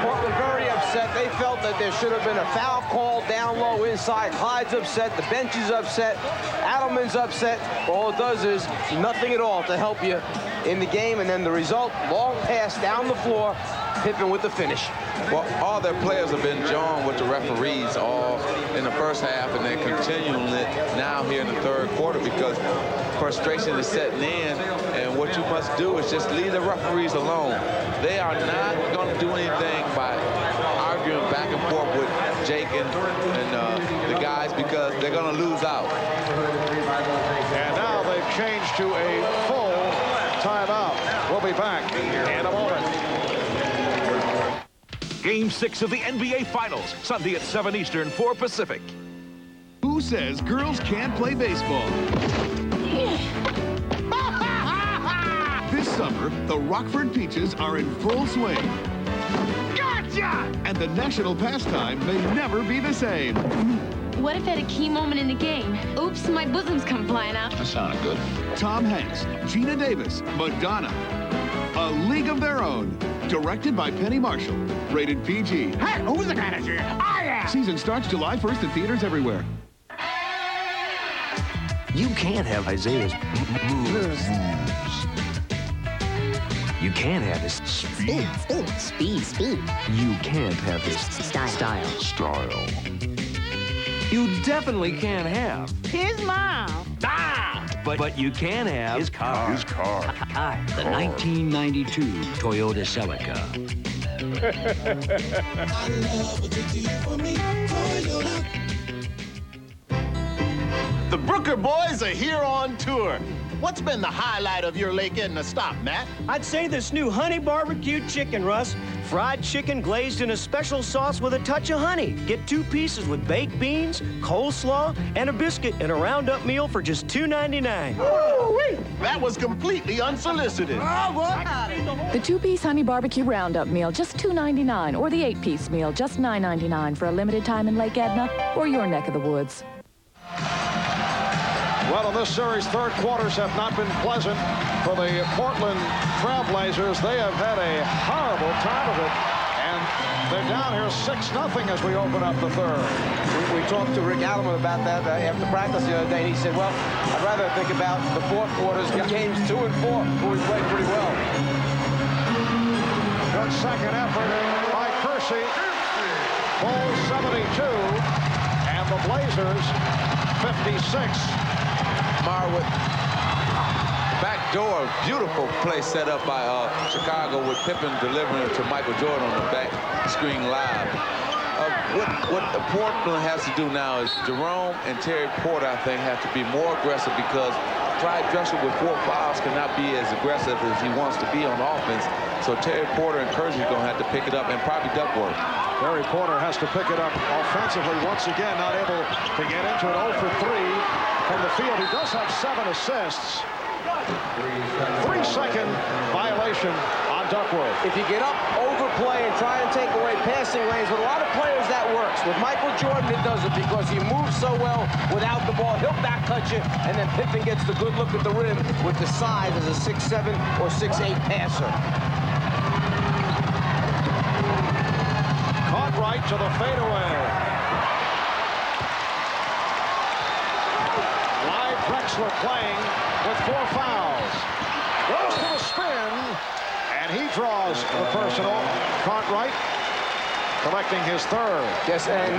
Portland very upset. They felt that there should have been a foul call down low inside. Clyde's upset. The bench is upset. Adelman's upset. All it does is nothing at all to help you in the game. And then the result, long pass down the floor. Pippen with the finish. Well, all their players have been drawn with the referees all in the first half, and they're continuing it now here in the third quarter because frustration is setting in, and what you must do is just leave the referees alone. They are not going to do anything by arguing back and forth with Jake and the guys because they're going to lose out. And now they've changed to a full timeout. We'll be back in a moment. Game 6 of the NBA Finals, Sunday at 7 Eastern, 4 Pacific. Who says girls can't play baseball? This summer, the Rockford Peaches are in full swing. Gotcha! And the national pastime may never be the same. What if at a key moment in the game, oops, my bosoms come flying out? That sounded good. Tom Hanks, Gina Davis, Madonna. A League of Their Own. Directed by Penny Marshall. Rated PG. Hey, who's the manager? I am! Season starts July 1st in theaters everywhere. You can't have Isaiah's moves. You can't have his speed. Speed. You can't have his style. You definitely can't have His mom. But you can have his car. The 1992 Toyota Celica. The Brooker boys are here on tour. What's been the highlight of your Lake Edna stop, Matt? I'd say this new honey barbecue chicken, Russ. Fried chicken glazed in a special sauce with a touch of honey. Get 2 pieces with baked beans, coleslaw, and a biscuit in a roundup meal for just $2.99. That was completely unsolicited. The 2-piece honey barbecue roundup meal, just $2.99, or the 8-piece meal, just $9.99 for a limited time in Lake Edna or your neck of the woods. Well, in this series, third quarters have not been pleasant for the Portland Trailblazers. They have had a horrible time of it, and they're down here 6-0 as we open up the third. We talked to Rick Adelman about that after practice the other day, and he said, well, I'd rather think about the fourth quarters, games 2 and 4, where we played pretty well. Good second effort by Kersey. Bulls 72, and the Blazers 56. Marwood, backdoor, beautiful play set up by Chicago with Pippen delivering it to Michael Jordan on the back screen live. What Portland has to do now is Jerome and Terry Porter, I think, have to be more aggressive because Clyde Drexler with 4 fouls cannot be as aggressive as he wants to be on offense. So Terry Porter and Kersey are going to have to pick it up, and probably Duckworth. Terry Porter has to pick it up offensively once again, not able to get into it. 0 for 3 from the field. He does have 7 assists. 3-second violation on Duckworth. If you get up, overplay, and try and take away passing lanes, with a lot of players that works. With Michael Jordan, it does it because he moves so well without the ball. He'll back touch it, and then Pippen gets the good look at the rim with the size as a 6'7" or 6'8" passer. Caught right to the fadeaway. Clyde Drexler playing with 4 fouls. Goes to the spin, and he draws the personal. Caught right. collecting his third. Yes, and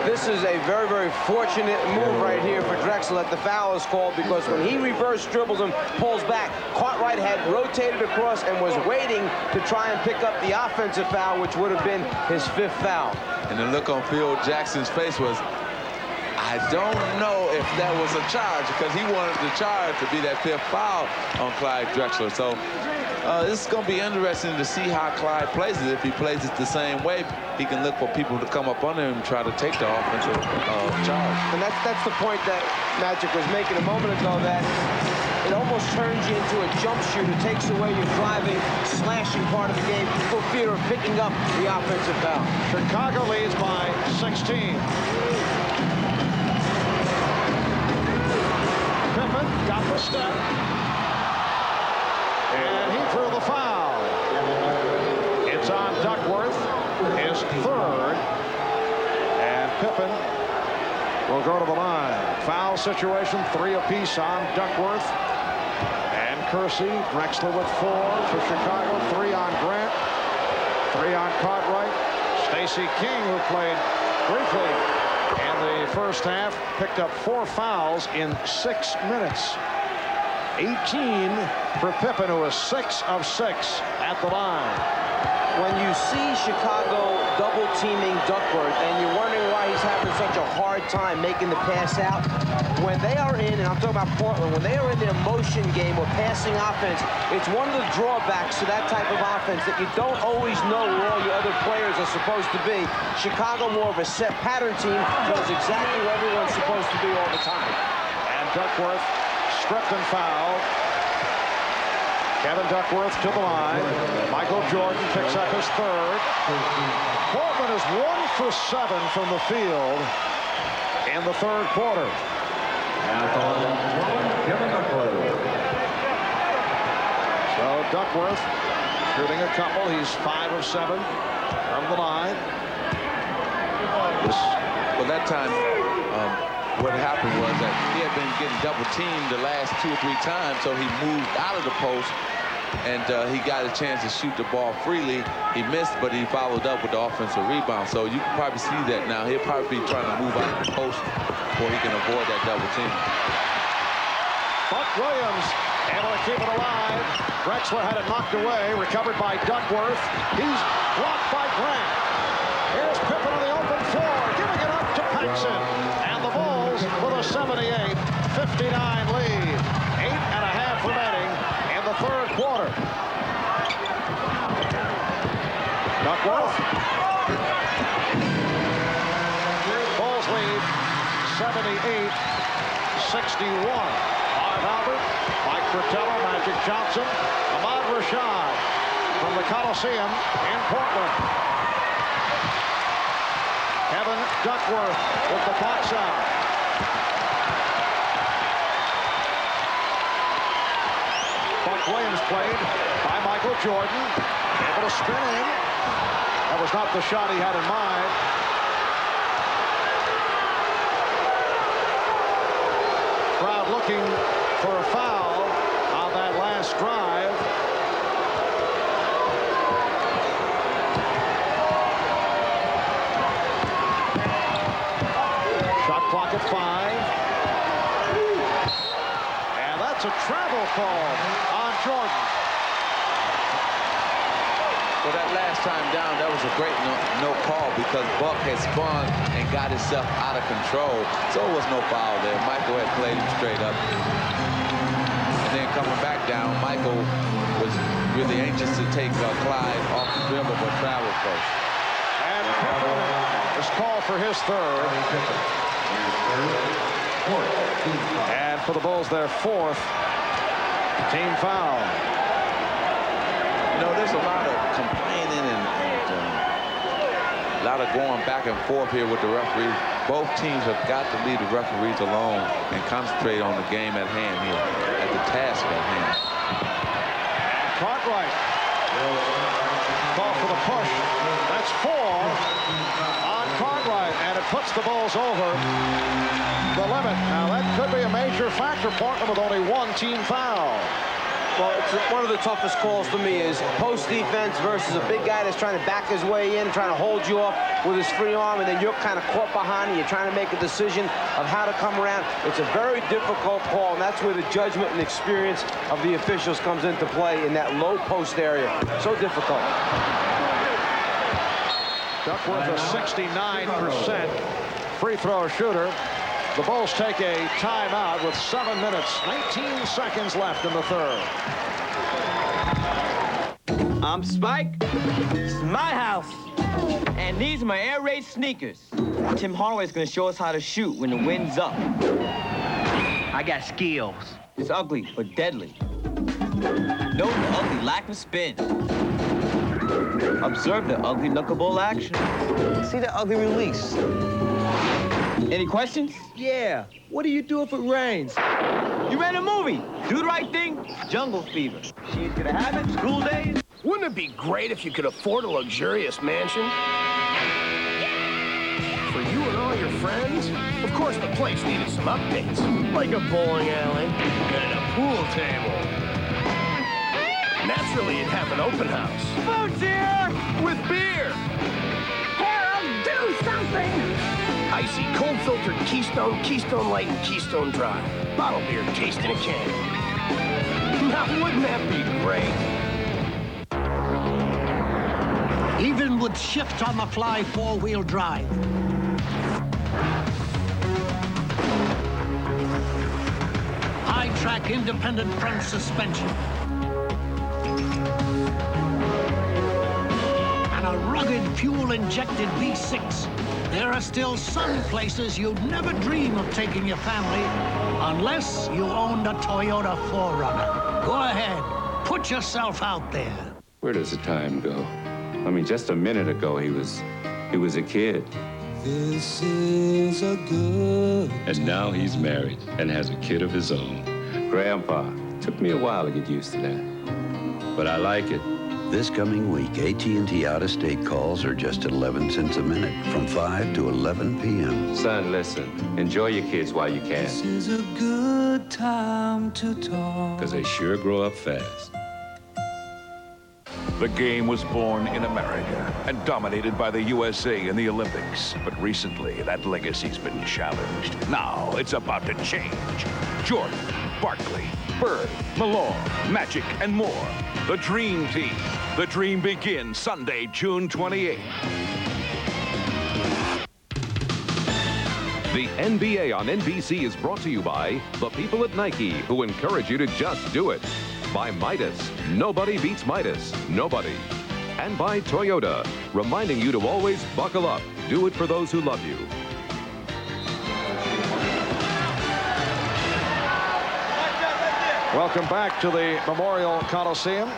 this is a very, very fortunate move right here for Drexler that the foul is called, because when he reverse dribbles and pulls back, Cartwright had rotated across and was waiting to try and pick up the offensive foul, which would have been his 5th foul. And the look on Phil Jackson's face was, I don't know if that was a charge, because he wanted the charge to be that 5th foul on Clyde Drexler. So this is going to be interesting to see how Clyde plays it. If he plays it the same way, he can look for people to come up on him and try to take the offensive charge. And that's the point that Magic was making a moment ago, that it almost turns you into a jump shooter, takes away your driving, slashing part of the game for fear of picking up the offensive foul. Chicago leads by 16. Pippen got the step. And he threw the foul. It's on Duckworth, his 3rd. And Pippen will go to the line. Foul situation, 3 apiece on Duckworth and Kersey. Drexler with 4 for Chicago, 3 on Grant, 3 on Cartwright. Stacey King, who played briefly in the first half, picked up 4 fouls in 6 minutes. 18 for Pippen, who is 6 of 6 at the line. When you see Chicago double-teaming Duckworth and you're wondering why he's having such a hard time making the pass out, when they are in, and I'm talking about Portland, when they are in their motion game or passing offense, it's one of the drawbacks to that type of offense, that you don't always know where all your other players are supposed to be. Chicago, more of a set pattern team, knows exactly where everyone's supposed to be all the time. And Duckworth stripped and fouled. Kevin Duckworth to the line. Michael Jordan picks up his 3rd. Portland is 1 for 7 from the field in the 3rd quarter. So Duckworth shooting a couple. He's 5 of 7 from the line. Well, that time, what happened was that he had been getting double teamed the last 2 or 3 times, so he moved out of the post, and he got a chance to shoot the ball freely. He missed, but he followed up with the offensive rebound. So you can probably see that now. He'll probably be trying to move out of the post before he can avoid that double team. Buck Williams able to keep it alive. Drexler had it knocked away, recovered by Duckworth. He's blocked by Grant. Here's Pippen on the open floor, giving it up to Paxson. And the Bulls with a 78-59 lead. 8.5 remaining in the 3rd quarter. Duckworth. Bulls lead 78-61. Marv Albert, Mike Fratello, Magic Johnson, Ahmad Rashad from the Coliseum in Portland. Kevin Duckworth with the box out. Buck Williams played by Michael Jordan. Able to spin in. That was not the shot he had in mind. Crowd looking for a foul on that last drive. Shot clock at 5. And that's a travel call on Jordan. Well, that last time down, that was a great no call, because Buck had spun and got himself out of control. So it was no foul there. Michael had played him straight up. And then coming back down, Michael was really anxious to take Clyde off the dribble, but travel first. And Pippen is called for his 3rd. And for the Bulls, their 4th team foul. You know, there's a lot of complaining and a lot of going back and forth here with the referees. Both teams have got to leave the referees alone and concentrate on the game at hand here, at the task at hand. Cartwright. Call for the push. That's 4 on Cartwright, and it puts the Bulls over the limit. Now, that could be a major factor, Portland with only 1 team foul. Well, it's one of the toughest calls to me is post defense versus a big guy that's trying to back his way in, trying to hold you up with his free arm, and then you're kind of caught behind and you're trying to make a decision of how to come around. It's a very difficult call, and that's where the judgment and experience of the officials comes into play in that low post area. So difficult. Duckworth, a 69% free throw shooter. The Bulls take a timeout with 7 minutes, 19 seconds left in the third. I'm Spike. This is my house. And these are my air raid sneakers. Tim Hardaway's gonna show us how to shoot when the wind's up. I got skills. It's ugly, but deadly. Note the ugly lack of spin. Observe the ugly knuckleball action. See the ugly release. Any questions? Yeah. What do you do if it rains? You ran a movie. Do the right thing. Jungle fever. She's gonna have it. School days. Wouldn't it be great if you could afford a luxurious mansion? For you and all your friends? Of course, the place needed some updates. Like a bowling alley and a pool table. Naturally, you'd have an open house. Food's here! With beer! Harold, do something! Icy, cold-filtered Keystone, Keystone Light, and Keystone Dry. Bottle beer taste in a can. Now, wouldn't that be great? Even with shift-on-the-fly four-wheel drive. High-track independent front suspension. And a rugged fuel-injected V6. There are still some places you'd never dream of taking your family unless you owned a Toyota 4Runner. Go ahead, put yourself out there. Where does the time go? I mean, just a minute ago, he was a kid. This is a good And now he's married and has a kid of his own. Grandpa, took me a while to get used to that. But I like it. This coming week, AT&T out-of-state calls are just at 11 cents a minute from 5 to 11 p.m. Son, listen. Enjoy your kids while you can. This is a good time to talk. Because they sure grow up fast. The game was born in America and dominated by the USA in the Olympics. But recently, that legacy's been challenged. Now, it's about to change. Jordan, Barkley, Bird, Malone, Magic, and more. The Dream Team. The dream begins Sunday, June 28th. The NBA on NBC is brought to you by the people at Nike, who encourage you to just do it. By Midas. Nobody beats Midas. Nobody. And by Toyota, reminding you to always buckle up. Do it for those who love you. Welcome back to the Memorial Coliseum.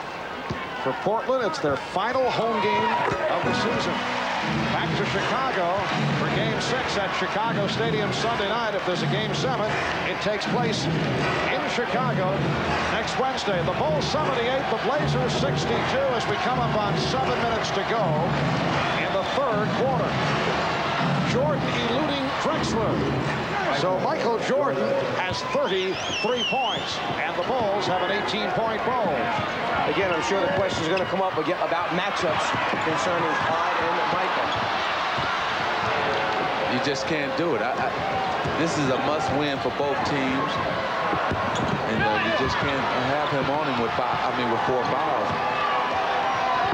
For Portland, it's their final home game of the season. Back to Chicago for Game 6 at Chicago Stadium Sunday night. If there's a Game 7, it takes place in Chicago next Wednesday. The Bulls 78, the Blazers 62 as we come up on 7 minutes to go in the third quarter. Jordan eluding Drexler. So Michael Jordan has 33 points, and the Bulls have an 18-point ball. Again, I'm sure the question is going to come up again about matchups concerning Clyde and Michael. You just can't do it. This is a must-win for both teams, and you just can't have him on him with 4 fouls.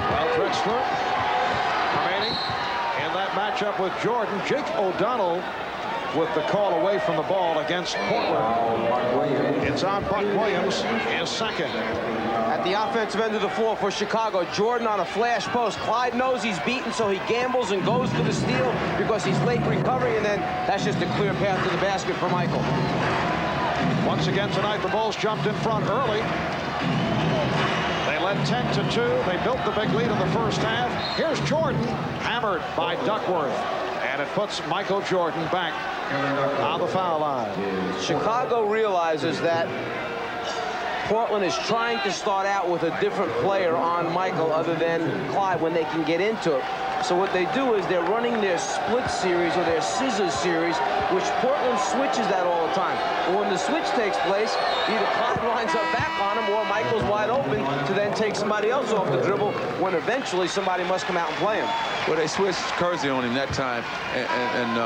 Well, Drexler remaining in that matchup with Jordan. Jake O'Donnell with the call away from the ball against Portland. It's on Buck Williams, his second. At the offensive end of the floor for Chicago, Jordan on a flash post. Clyde knows he's beaten, so he gambles and goes for the steal because he's late recovering, and then that's just a clear path to the basket for Michael. Once again tonight, the Bulls jumped in front early. They led 10-2. They built the big lead in the first half. Here's Jordan, hammered by Duckworth. And it puts Michael Jordan back on the foul line. Chicago realizes that Portland is trying to start out with a different player on Michael other than Clyde when they can get into it. So what they do is they're running their split series or their scissors series, which Portland switches that all the time. But when the switch takes place, either Clyde winds up back on him or Michael's wide open to then take somebody else off the dribble when eventually somebody must come out and play him. Well, they switched Kersey on him that time, and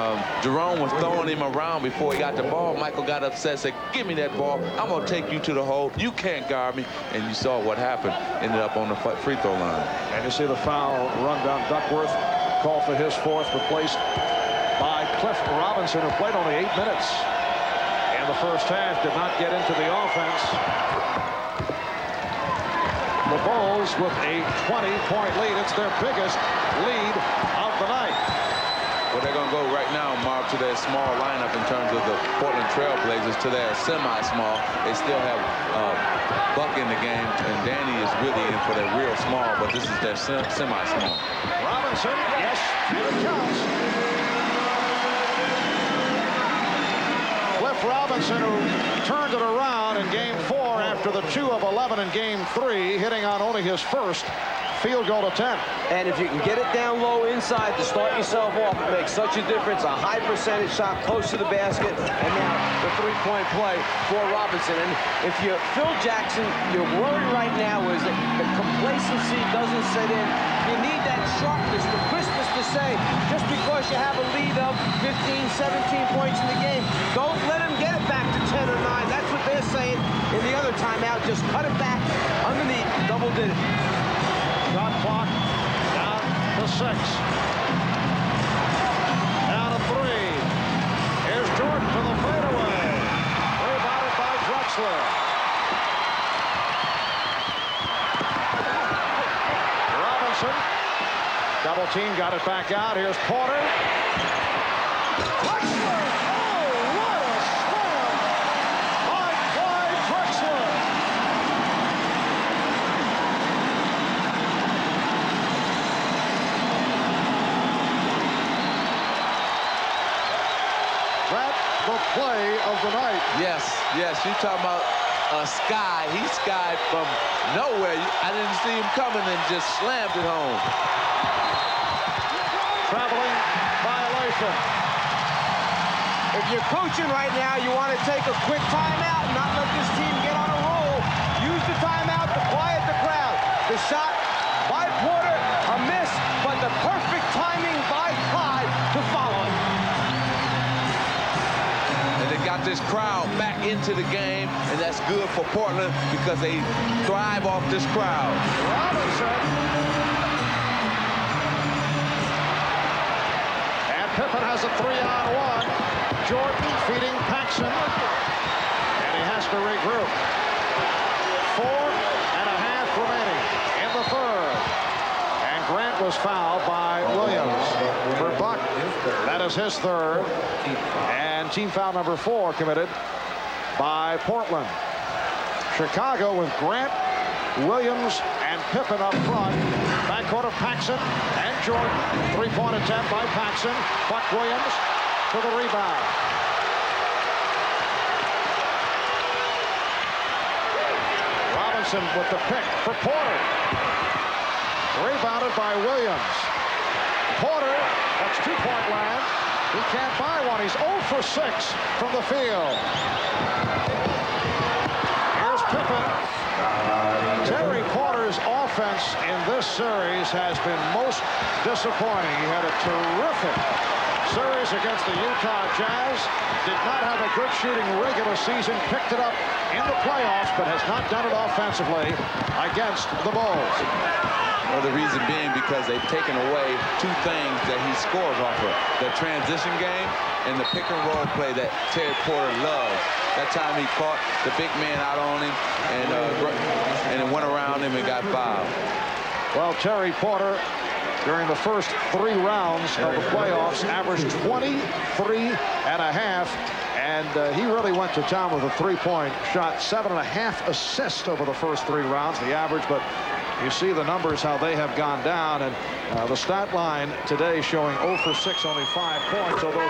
Jerome was throwing him around before he got the ball. Michael got upset, said, "Give me that ball. I'm going to take you to the hole. You can't guard me." And you saw what happened. Ended up on the free throw line. And you see the foul run down. Duckworth called for his fourth, replaced by Cliff Robinson, who played only 8 minutes in the first half, did not get into the offense. The Bulls with a 20-point lead. It's their biggest lead of the night. Well, they're going to go right now, Mark, to their small lineup in terms of the Portland Trail Blazers, to their semi-small. They still have Buck in the game, and Danny is really in for their real small, but this is their semi-small. Robinson, yes, here it comes. Cliff Robinson, who turned it around in Game 4 after the 2 of 11 in Game 3, hitting on only his first field goal attempt. And if you can get it down low inside to start yourself off, it makes such a difference. A high percentage shot close to the basket, and now the three-point play for Robinson. And if you're Phil Jackson, your worry right now is that the complacency doesn't set in. You need that sharpness, the crispness to say, just because you have a lead of 15, 17 points in the game, don't let him get it back to 10 or 9. That's what they're saying in the other timeout. Just cut it back underneath, double digit. Shot clock down to 6. Down to 3. Here's Jordan for the fadeaway. Rebounded by Drexler. Robinson. Double team, got it back out. Here's Porter. Drexler! Oh, what a slam by Clyde Drexler! The play of the night. Yes, you talking about Sky. He skied from nowhere. I didn't see him coming and just slammed it home. Traveling violation. If you're coaching right now, you want to take a quick timeout and not let this team get on a roll. Use the timeout to quiet the crowd. The shot by Porter, a miss, but the perfect timing by Clyde to follow it. They got this crowd back into the game, and that's good for Portland because they thrive off this crowd. Robinson. And Pippen has a 3-on-1. Jordan feeding Paxson. And he has to regroup. 4.5 remaining in the third. And Grant was fouled by Williams. For Buck, that is his third. And team foul number 4 committed by Portland. Chicago with Grant, Williams, and Pippen up front. Backcourt of Paxson and Jordan. Three-point attempt by Paxson. Buck Williams for the rebound. Robinson with the pick for Porter. Rebounded by Williams. Porter, that's 2-point land. He can't buy one. He's 0 for 6 from the field. Here's Pippen. Terry Porter's offense in this series has been most disappointing. He had a terrific series against the Utah Jazz. Did not have a good shooting regular season. Picked it up in the playoffs, but has not done it offensively against the Bulls. Well, the reason being because they've taken away 2 things that he scores off of. The transition game and the pick and roll play that Terry Porter loves. That time he caught the big man out on him and it went around him and got fouled. Well, Terry Porter, during the first 3 rounds of the playoffs, averaged 23.5. And he really went to town with a 3-point shot. 7.5 assists over the first 3 rounds, the average. But you see the numbers, how they have gone down. And the stat line today showing 0 for 6, only 5 points. Although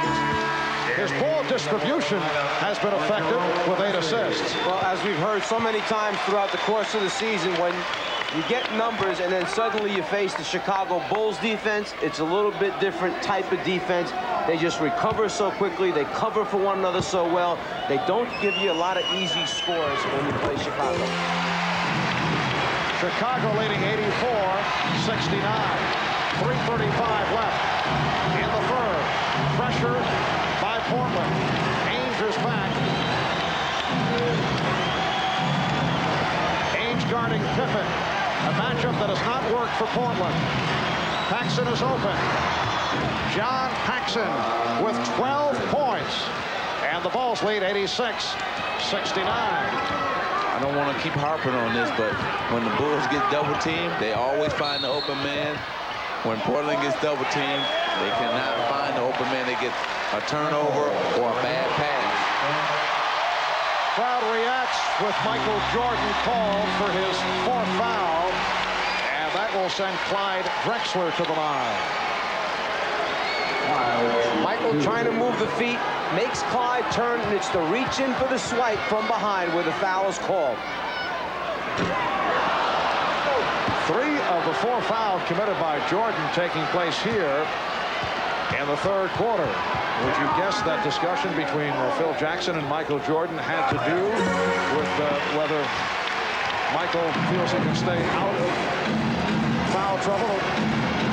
his ball distribution has been effective with 8 assists. Well, as we've heard so many times throughout the course of the season, when You get numbers, and then suddenly you face the Chicago Bulls defense. It's a little bit different type of defense. They just recover so quickly. They cover for one another so well. They don't give you a lot of easy scores when you play Chicago. Chicago leading 84-69. 3:35 left in the third. Pressure by Portland. Ainge is back. Ainge guarding Pippen. A matchup that has not worked for Portland. Paxson is open. John Paxson with 12 points. And the Bulls lead 86-69. I don't want to keep harping on this, but when the Bulls get double teamed, they always find the open man. When Portland gets double teamed, they cannot find the open man. They get a turnover or a bad pass. Crowd reacts with Michael Jordan called for his 4th foul, and that will send Clyde Drexler to the line. Michael trying to move the feet, makes Clyde turn, and it's the reach in for the swipe from behind where the foul is called. 3 of the 4 fouls committed by Jordan taking place here in the third quarter. Would you guess that discussion between Phil Jackson and Michael Jordan had to do with whether Michael feels he can stay out of foul trouble,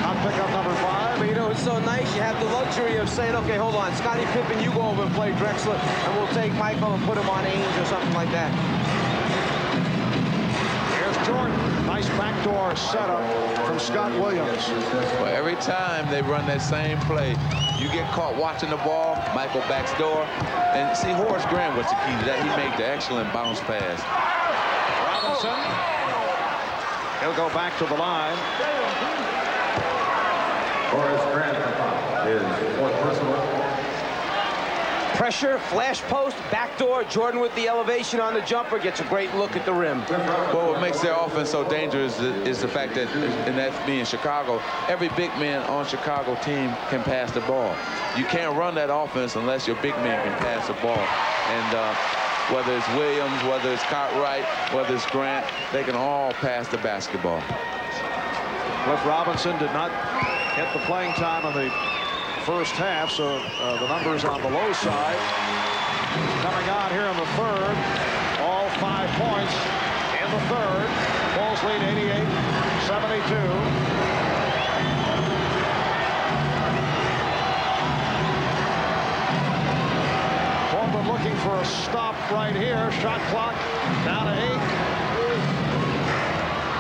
not pick up number 5? But you know, it's so nice. You have the luxury of saying, okay, hold on, Scottie Pippen, you go over and play Drexler, and we'll take Michael and put him on Ainge or something like that. Here's Jordan. Nice backdoor setup from Scott Williams. Well, every time they run that same play, you get caught watching the ball, Michael backs door. And see, Horace Grant was the key to that. He made the excellent bounce pass. Robinson. He'll go back to the line. Horace Grant is 4th personal. Pressure, flash post, backdoor. Jordan with the elevation on the jumper gets a great look at the rim. Well, what makes their offense so dangerous is the fact that, and that's being Chicago, every big man on Chicago team can pass the ball. You can't run that offense unless your big man can pass the ball. And whether it's Williams, whether it's Cartwright, whether it's Grant, they can all pass the basketball. Cliff Robinson did not get the playing time on the first half, so the numbers on the low side. Coming on here in the third, all 5 points in the third. Bulls lead 88-72. Portland looking for a stop right here. Shot clock down to 8.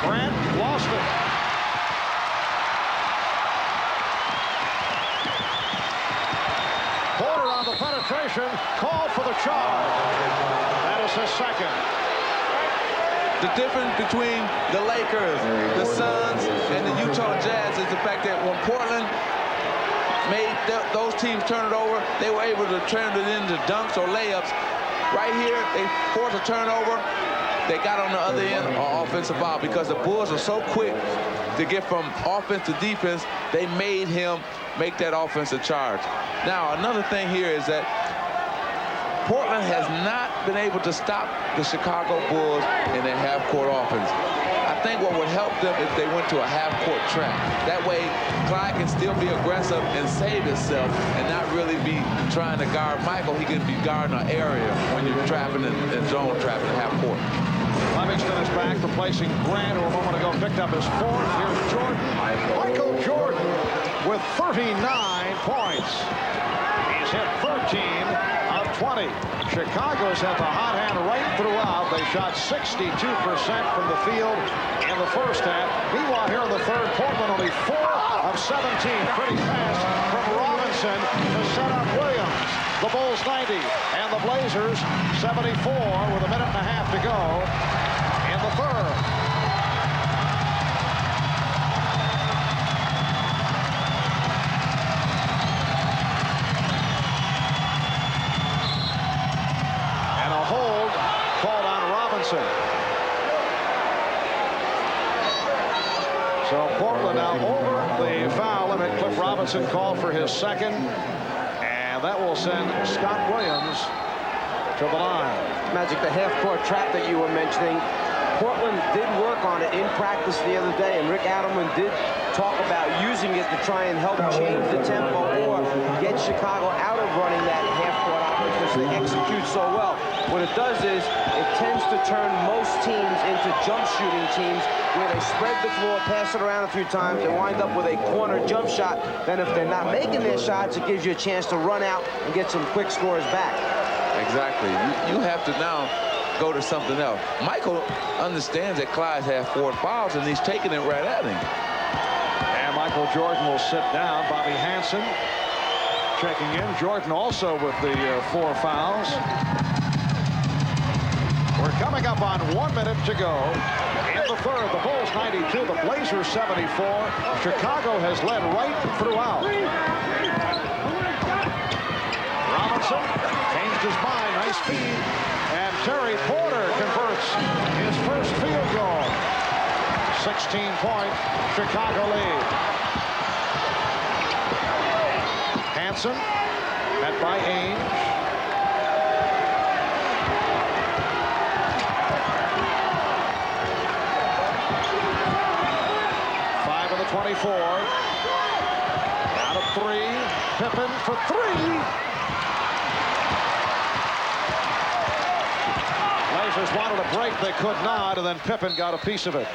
Grant lost it. Penetration, called for the charge. That is his second. The difference between the Lakers, the Suns, and the Utah Jazz is the fact that when Portland made those teams turn it over, they were able to turn it into dunks or layups. Right here, they forced a turnover. They got on the other end of offensive foul because the Bulls are so quick to get from offense to defense. They made him make that offensive charge. Now, another thing here is that Portland has not been able to stop the Chicago Bulls in their half-court offense. I think what would help them if they went to a half-court trap. That way, Clyde can still be aggressive and save himself and not really be trying to guard Michael. He can be guarding an area when you're trapping and zone trapping at half-court. Livingston is back, replacing Grant, who a moment ago picked up his 4th. Here's Jordan. Michael Jordan with 39 points. He's hit 13 of 20. Chicago's had the hot hand right throughout. They shot 62% from the field in the first half. Meanwhile, here in the third, Portland only 4 of 17. Pretty fast from Robinson to set up Williams. The Bulls 90 and the Blazers 74 with a minute and a half to go in the third. And a hold called on Robinson. So Portland now over the foul limit. Cliff Robinson called for his second. And that will send Scott Williams to the line. Magic, the half-court trap that you were mentioning, Portland did work on it in practice the other day, and Rick Adelman did talk about using it to try and help change the tempo or get Chicago out of running that half-court offense, which they execute so well. What it does is it tends to turn most teams into jump shooting teams where they spread the floor, pass it around a few times, and wind up with a corner jump shot. Then if they're not making their shots, it gives you a chance to run out and get some quick scores back. Exactly. You have to now go to something else. Michael understands that Clyde has 4 fouls, and he's taking it right at him. And Michael Jordan will sit down. Bobby Hansen checking in. Jordan also with the 4 fouls. We're coming up on 1 minute to go. In the third, the Bulls 92, the Blazers 74. Chicago has led right throughout. Robinson changed his mind. Nice feed. And Terry Porter converts his first field goal. 16-point Chicago lead. Hansen met by Ainge. Five of the 24. Out of 3. Pippen for 3. Blazers wanted a break, they could not, and then Pippen got a piece of it.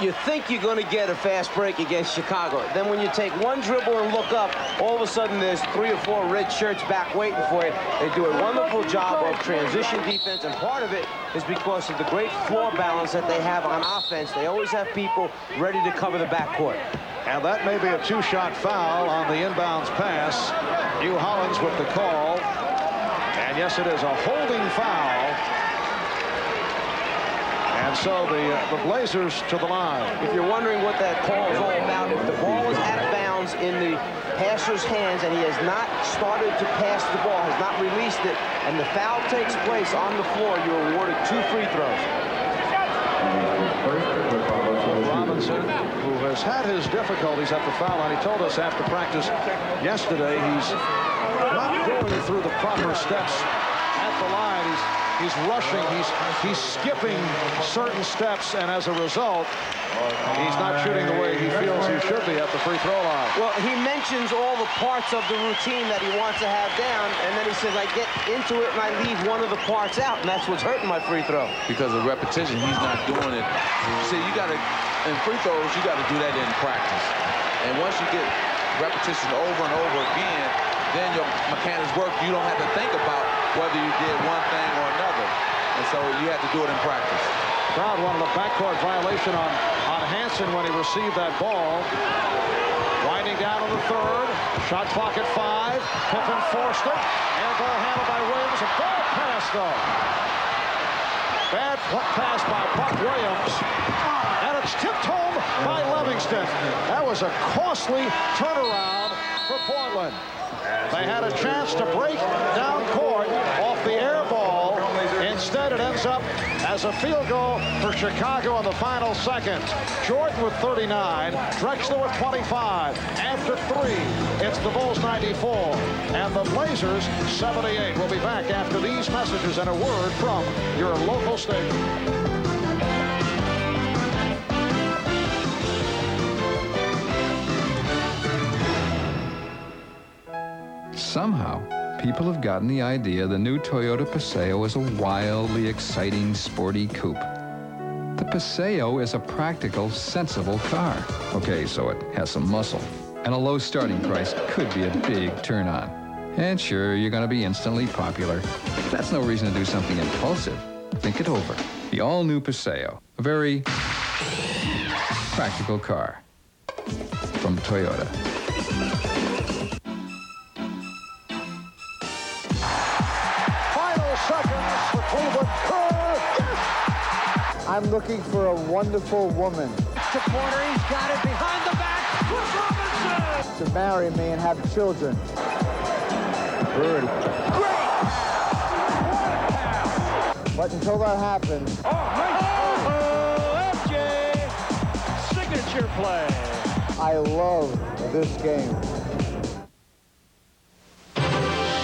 You think you're going to get a fast break against Chicago. Then when you take one dribble and look up, all of a sudden there's 3 or 4 red shirts back waiting for you. They do a wonderful job of transition defense, and part of it is because of the great floor balance that they have on offense. They always have people ready to cover the backcourt. And that may be a 2-shot foul on the inbounds pass. New Hollins with the call. And yes, it is a holding foul. And so the Blazers to the line. If you're wondering what that call is all about, if the ball is out of bounds in the passer's hands and he has not started to pass the ball, has not released it, and the foul takes place on the floor, you're awarded 2 free throws. Robinson, who has had his difficulties at the foul line, he told us after practice yesterday he's not going through the proper steps at the line. He's rushing, he's skipping certain steps, and as a result, he's not shooting the way he feels he should be at the free throw line. Well, he mentions all the parts of the routine that he wants to have down, and then he says, I get into it and I leave one of the parts out, and that's what's hurting my free throw. Because of repetition, he's not doing it. See, you got to, in free throws, you got to do that in practice. And once you get repetition over and over again, then your mechanics work. You don't have to think about whether you did one thing or another. And so you have to do it in practice. Crowd wanted a backcourt violation on Hansen when he received that ball. Winding down in the third. Shot clock at 5. Pippen forced it. Air ball handled by Williams. A bad pass, though. Bad pass by Buck Williams. And it's tipped home by Livingston. That was a costly turnaround for Portland. They had a chance to break down court off the air ball. Instead, it ends up as a field goal for Chicago in the final seconds. Jordan with 39, Drexler with 25. After 3, it's the Bulls 94 and the Blazers 78. We'll be back after these messages and a word from your local station. Somehow, people have gotten the idea the new Toyota Paseo is a wildly exciting, sporty coupe. The Paseo is a practical, sensible car. Okay, so it has some muscle, and a low starting price could be a big turn-on. And sure, you're going to be instantly popular. But that's no reason to do something impulsive. Think it over. The all-new Paseo, a very practical car from Toyota. Seconds for Cleveland. Yes! I'm looking for a wonderful woman. To Porter, he's got it behind the back with Robinson. To marry me and have children. Great. But until that happens. FJ, signature play. I love this game.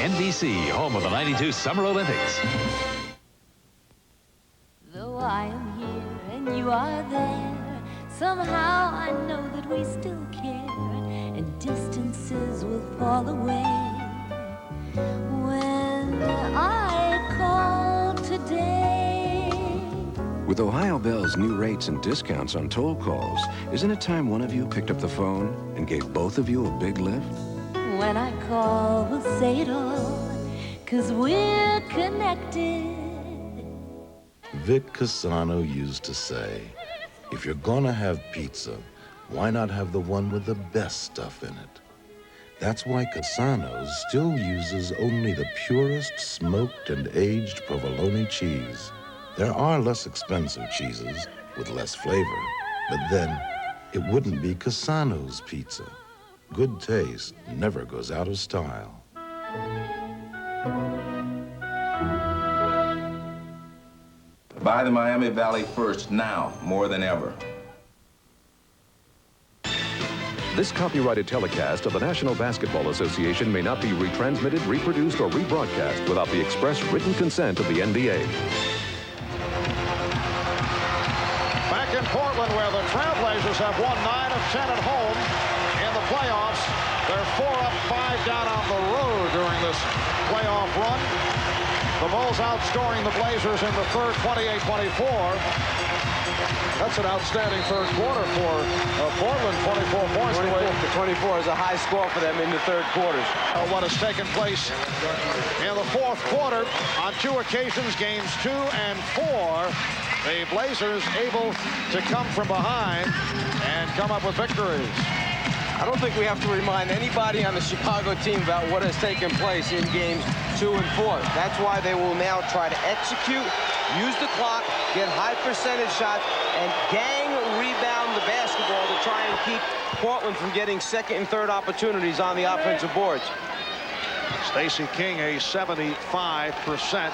NBC, home of the 92 Summer Olympics. Though I am here and still care, and distances will fall away. When I call today. With Ohio Bell's new rates and discounts on toll calls, isn't it time one of you picked up the phone and gave both of you a big lift? When I call, we'll say it all, 'cause we're connected. Vic Casano used to say, if you're gonna have pizza, why not have the one with the best stuff in it? That's why Casano's still uses only the purest smoked and aged provolone cheese. There are less expensive cheeses with less flavor, but then it wouldn't be Casano's pizza. Good taste never goes out of style. Buy the Miami Valley first, now, more than ever. This copyrighted telecast of the National Basketball Association may not be retransmitted, reproduced, or rebroadcast without the express written consent of the NBA. Back in Portland, where the Trailblazers have won 9 of 10 at home in the playoffs. They're 4 up, 5 down on the road during this playoff run. The Bulls outscoring the Blazers in the third, 28-24. That's an outstanding third quarter for Portland, 24 points. 24 is a high score for them in the third quarters. What has taken place in the fourth quarter on 2 occasions, games 2 and 4, the Blazers able to come from behind and come up with victories. I don't think we have to remind anybody on the Chicago team about what has taken place in games 2 and 4. That's why they will now try to execute, use the clock, get high percentage shots, and gang rebound the basketball to try and keep Portland from getting second and third opportunities on the offensive boards. Stacey King, a 75%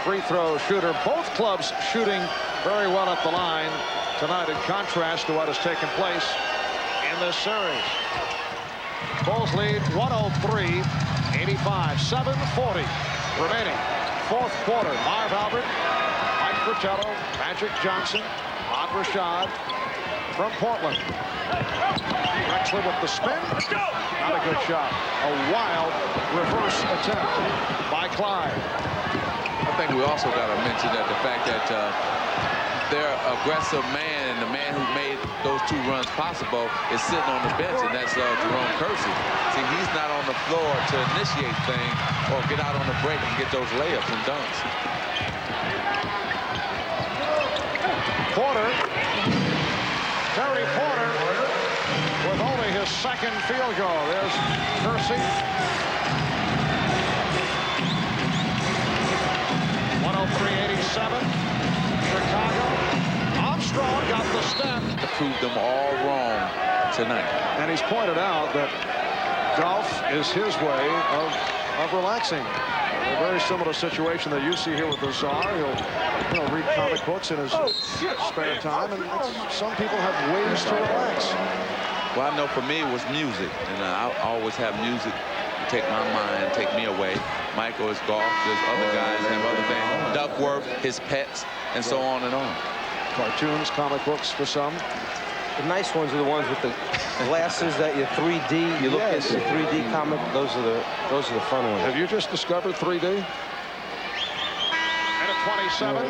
free throw shooter. Both clubs shooting very well at the line tonight, in contrast to what has taken place in this series. Bulls lead 103-85, 7:40 remaining. Fourth quarter. Marv Albert, Mike Fratello, Magic Johnson, Ahmad Rashad from Portland. Drexler with the spin. Not a good shot. A wild reverse attempt by Clyde. I think we also got to mention that the fact that their aggressive man and the man who made those 2 runs possible is sitting on the bench, and that's Jerome Kersey. See, he's not on the floor to initiate things or get out on the break and get those layups and dunks. Porter, Terry Porter, with only his second field goal. There's Kersey. 103-87. Chicago. Armstrong got the step. To prove them all wrong tonight. And he's pointed out that golf is his way of relaxing. A very similar situation that you see here with the Czar. He'll read comic books in his spare time, and some people have ways to relax. Well, I know for me it was music, and I always have music to take my mind, take me away. Michael is golf. There's other guys have other things. Duckworth, his pets, and so on and on. Cartoons, comic books for some. The nice ones are the ones with the glasses that you 3D. You look at the 3D comic. Those are the fun ones. Have you just discovered 3D? And at 27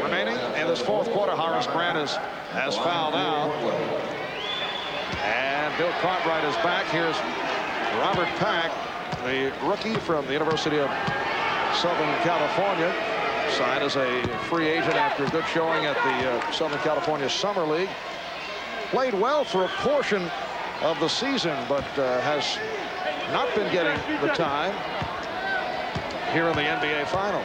remaining in this fourth quarter, Horace Grant has fouled out. And Bill Cartwright is back. Here's Robert Pack, the rookie from the University of Southern California. Signed as a free agent after a good showing at the Southern California Summer League. Played well for a portion of the season, but has not been getting the time here in the NBA final.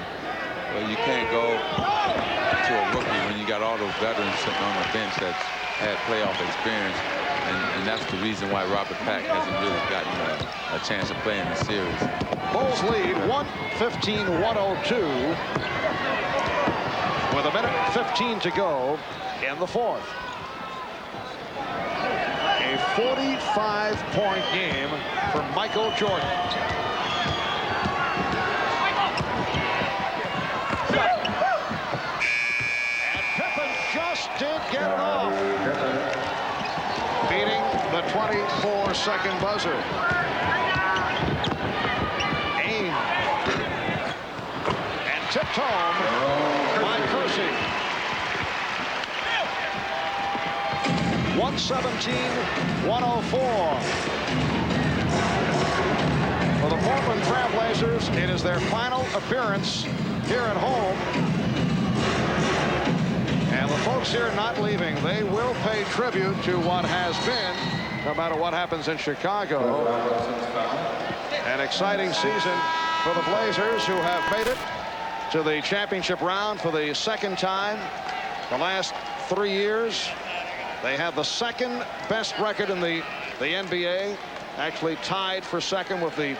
Well, you can't go to a rookie when you got all those veterans sitting on the bench that's had playoff experience, and that's the reason why Robert Pack hasn't really gotten a chance to play in the series. Bulls lead 115-102 with 1:15 to go in the fourth. A 45-point game for Michael Jordan. And Pippen just did get it off. Beating second buzzer. Aim. And tipped home by Kersey. 117-104. For the Portland Trailblazers, it is their final appearance here at home. And the folks here not leaving. They will pay tribute to what has been, no matter what happens in Chicago. An exciting season for the Blazers, who have made it to the championship round for the second time the last 3 years. They have the second best record in the NBA, actually tied for second with the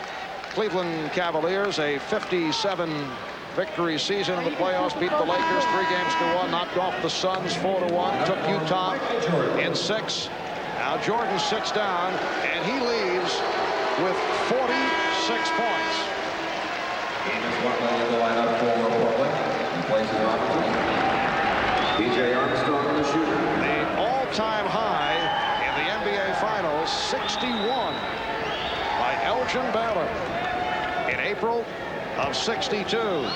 Cleveland Cavaliers, a 57 victory season in the playoffs, beat the Lakers 3-1, knocked off the Suns 4-1, took Utah in 6. Now Jordan sits down and he leaves with 46 points. DJ Armstrong on the shooter. The all-time high in the NBA Finals, 61 by Elgin Baylor in April of 62.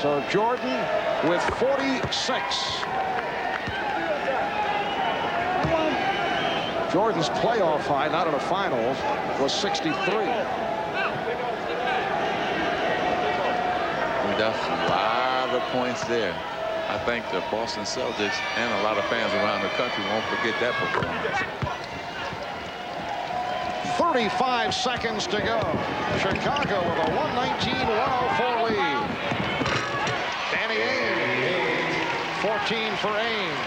So Jordan with 46. Jordan's playoff high, not in the finals, was 63. That's a lot of points there. I think the Boston Celtics and a lot of fans around the country won't forget that performance. 35 seconds to go. Chicago with a 119-104 lead. Danny Ainge, 14 for Ainge.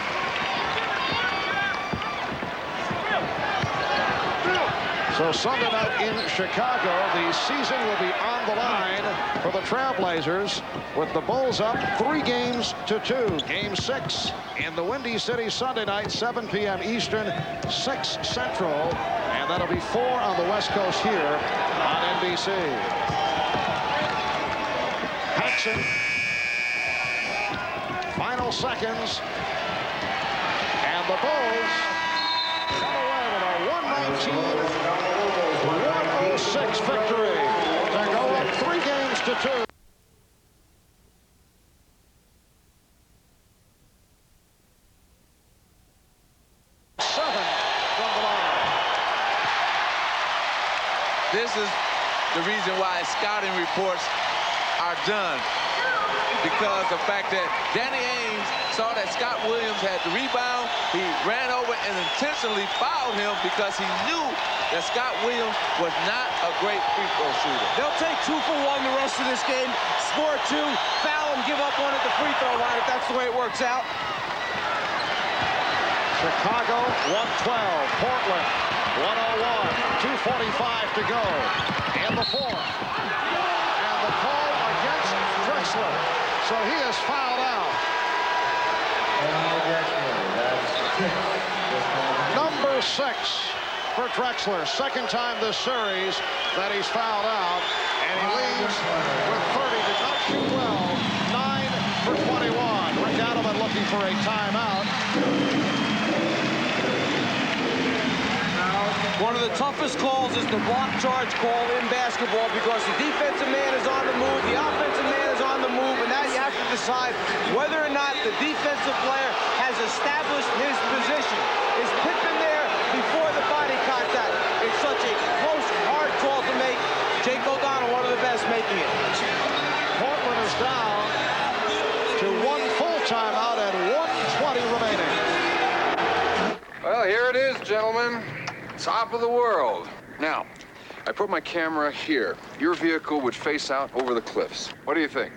So Sunday night in Chicago, the season will be on the line for the Trailblazers, with the Bulls up 3-2. Game 6 in the Windy City Sunday night, 7 p.m. Eastern, 6 Central, and that'll be 4 on the West Coast here on NBC. Paxson, final seconds, and the Bulls come away with a 119-106 victory to go up 3-2. This is the reason why scouting reports are done, because the fact that Danny Ainge saw that Scott Williams had the rebound, he ran over and intentionally fouled him because he knew that Scott Williams was not a great free throw shooter. They'll take 2 for 1 the rest of this game, score 2, foul and give up 1 at the free throw line if that's the way it works out. Chicago 112, Portland 101, 2:45 to go in the fourth. And the call against Drexler. So he is fouled out. Number 6 for Drexler. Second time this series that he's fouled out. And he leaves with 30. Did not shoot well. 9 for 21. Rick Adelman looking for a timeout. One of the toughest calls is the block charge call in basketball, because the defensive man is on the move, the offensive man is on the move, and now you have to decide whether or not the defensive player has established his position. Is Pippen there before the body contact? It's such a close, hard call to make. Jake O'Donnell, one of the best, making it. Portland is down to 1 full timeout and 1:20 remaining. Well, here it is, gentlemen. Top of the world. Now, I put my camera here. Your vehicle would face out over the cliffs. What do you think?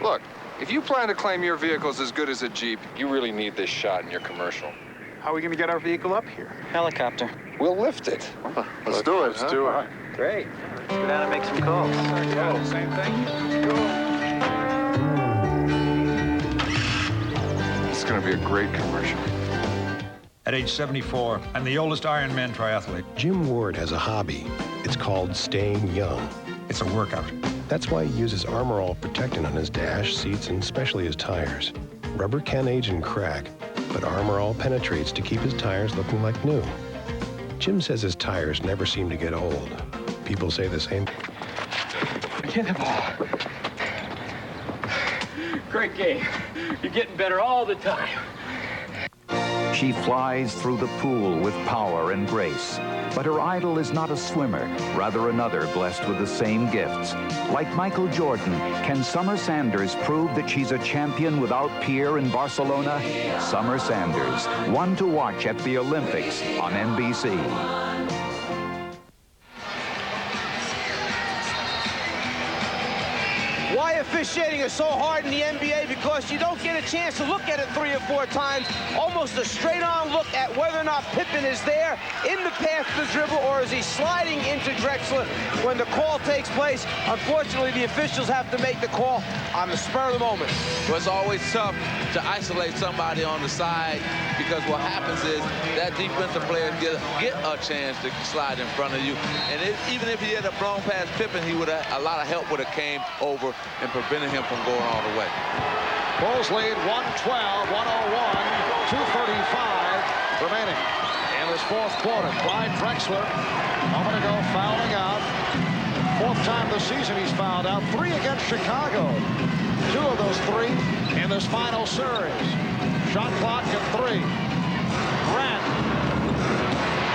Look, if you plan to claim your vehicle's as good as a Jeep, you really need this shot in your commercial. How are we going to get our vehicle up here? Helicopter. We'll lift it. Let's do it. Let's do it. Great. Let's go down and make some calls. Yeah, same thing. It's going to be a great commercial. At age 74, I'm the oldest Ironman triathlete. Jim Ward has a hobby. It's called staying young. It's a workout. That's why he uses Armor All protectant on his dash, seats, and especially his tires. Rubber can age and crack, but Armor All penetrates to keep his tires looking like new. Jim says his tires never seem to get old. People say the same. Get the ball. Great game. You're getting better all the time. She flies through the pool with power and grace. But her idol is not a swimmer, rather another blessed with the same gifts. Like Michael Jordan, can Summer Sanders prove that she's a champion without peer in Barcelona? Summer Sanders, one to watch at the Olympics on NBC. Why officiating is so hard in the NBA? Because you don't get a chance to look at it 3 or 4 times. Almost a straight-on look at whether or not Pippen is there in the path of the dribble, or is he sliding into Drexler when the call takes place. Unfortunately, the officials have to make the call on the spur of the moment. Well, it's always tough to isolate somebody on the side, because what happens is that defensive player get a chance to slide in front of you. And even if he had a blown past Pippen, a lot of help would have came over and prevented him from going all the way. Bulls lead 112, 101, 2:35 remaining in this fourth quarter. Clyde Drexler, a moment ago, fouling out. 4th time this season he's fouled out. 3 against Chicago. 2 of those 3 in this final series. Shot clock at 3. Grant.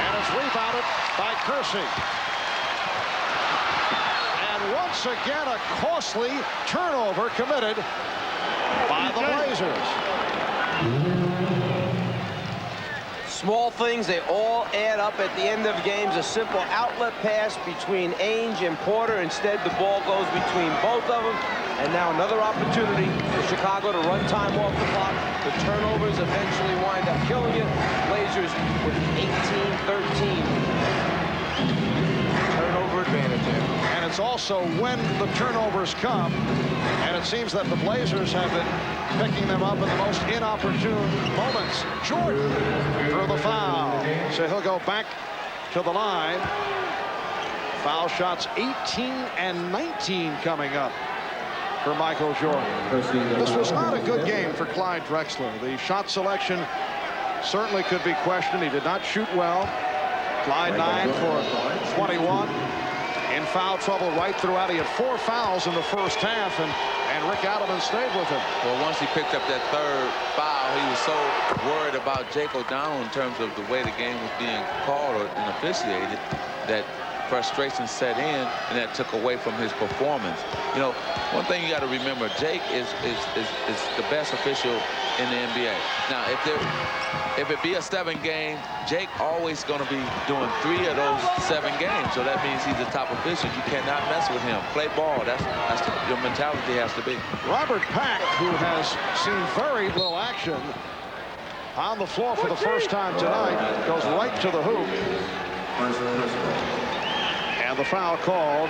And it's rebounded by Kersey. Once again, a costly turnover committed by the Blazers. Small things, they all add up at the end of games. A simple outlet pass between Ainge and Porter. Instead, the ball goes between both of them. And now another opportunity for Chicago to run time off the clock. The turnovers eventually wind up killing it. Blazers with 18-13. Turnover advantage there. And it's also when the turnovers come, and it seems that the Blazers have been picking them up in the most inopportune moments. Jordan for the foul. So he'll go back to the line. Foul shots 18 and 19 coming up for Michael Jordan. This was not a good game for Clyde Drexler. The shot selection certainly could be questioned. He did not shoot well. Clyde 9 for 21. In foul trouble right throughout. He had 4 fouls in the first half, and Rick Adelman stayed with him. Well, once he picked up that 3rd foul, he was so worried about Jake O'Donnell in terms of the way the game was being called and officiated that frustration set in, and that took away from his performance. You know, one thing you got to remember, Jake is the best official in the NBA. Now, if it be a 7 game, Jake always going to be doing 3 of those 7 games. So that means he's the top official. You cannot mess with him. Play ball. That's your mentality has to be. Robert Pack, who has seen very little action on the floor for the first time tonight, goes right to the hoop. And the foul called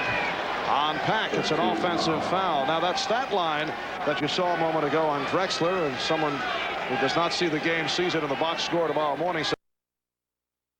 on Pack. It's an offensive foul. Now that stat line that you saw a moment ago on Drexler, and someone who does not see the game sees it in the box score tomorrow morning.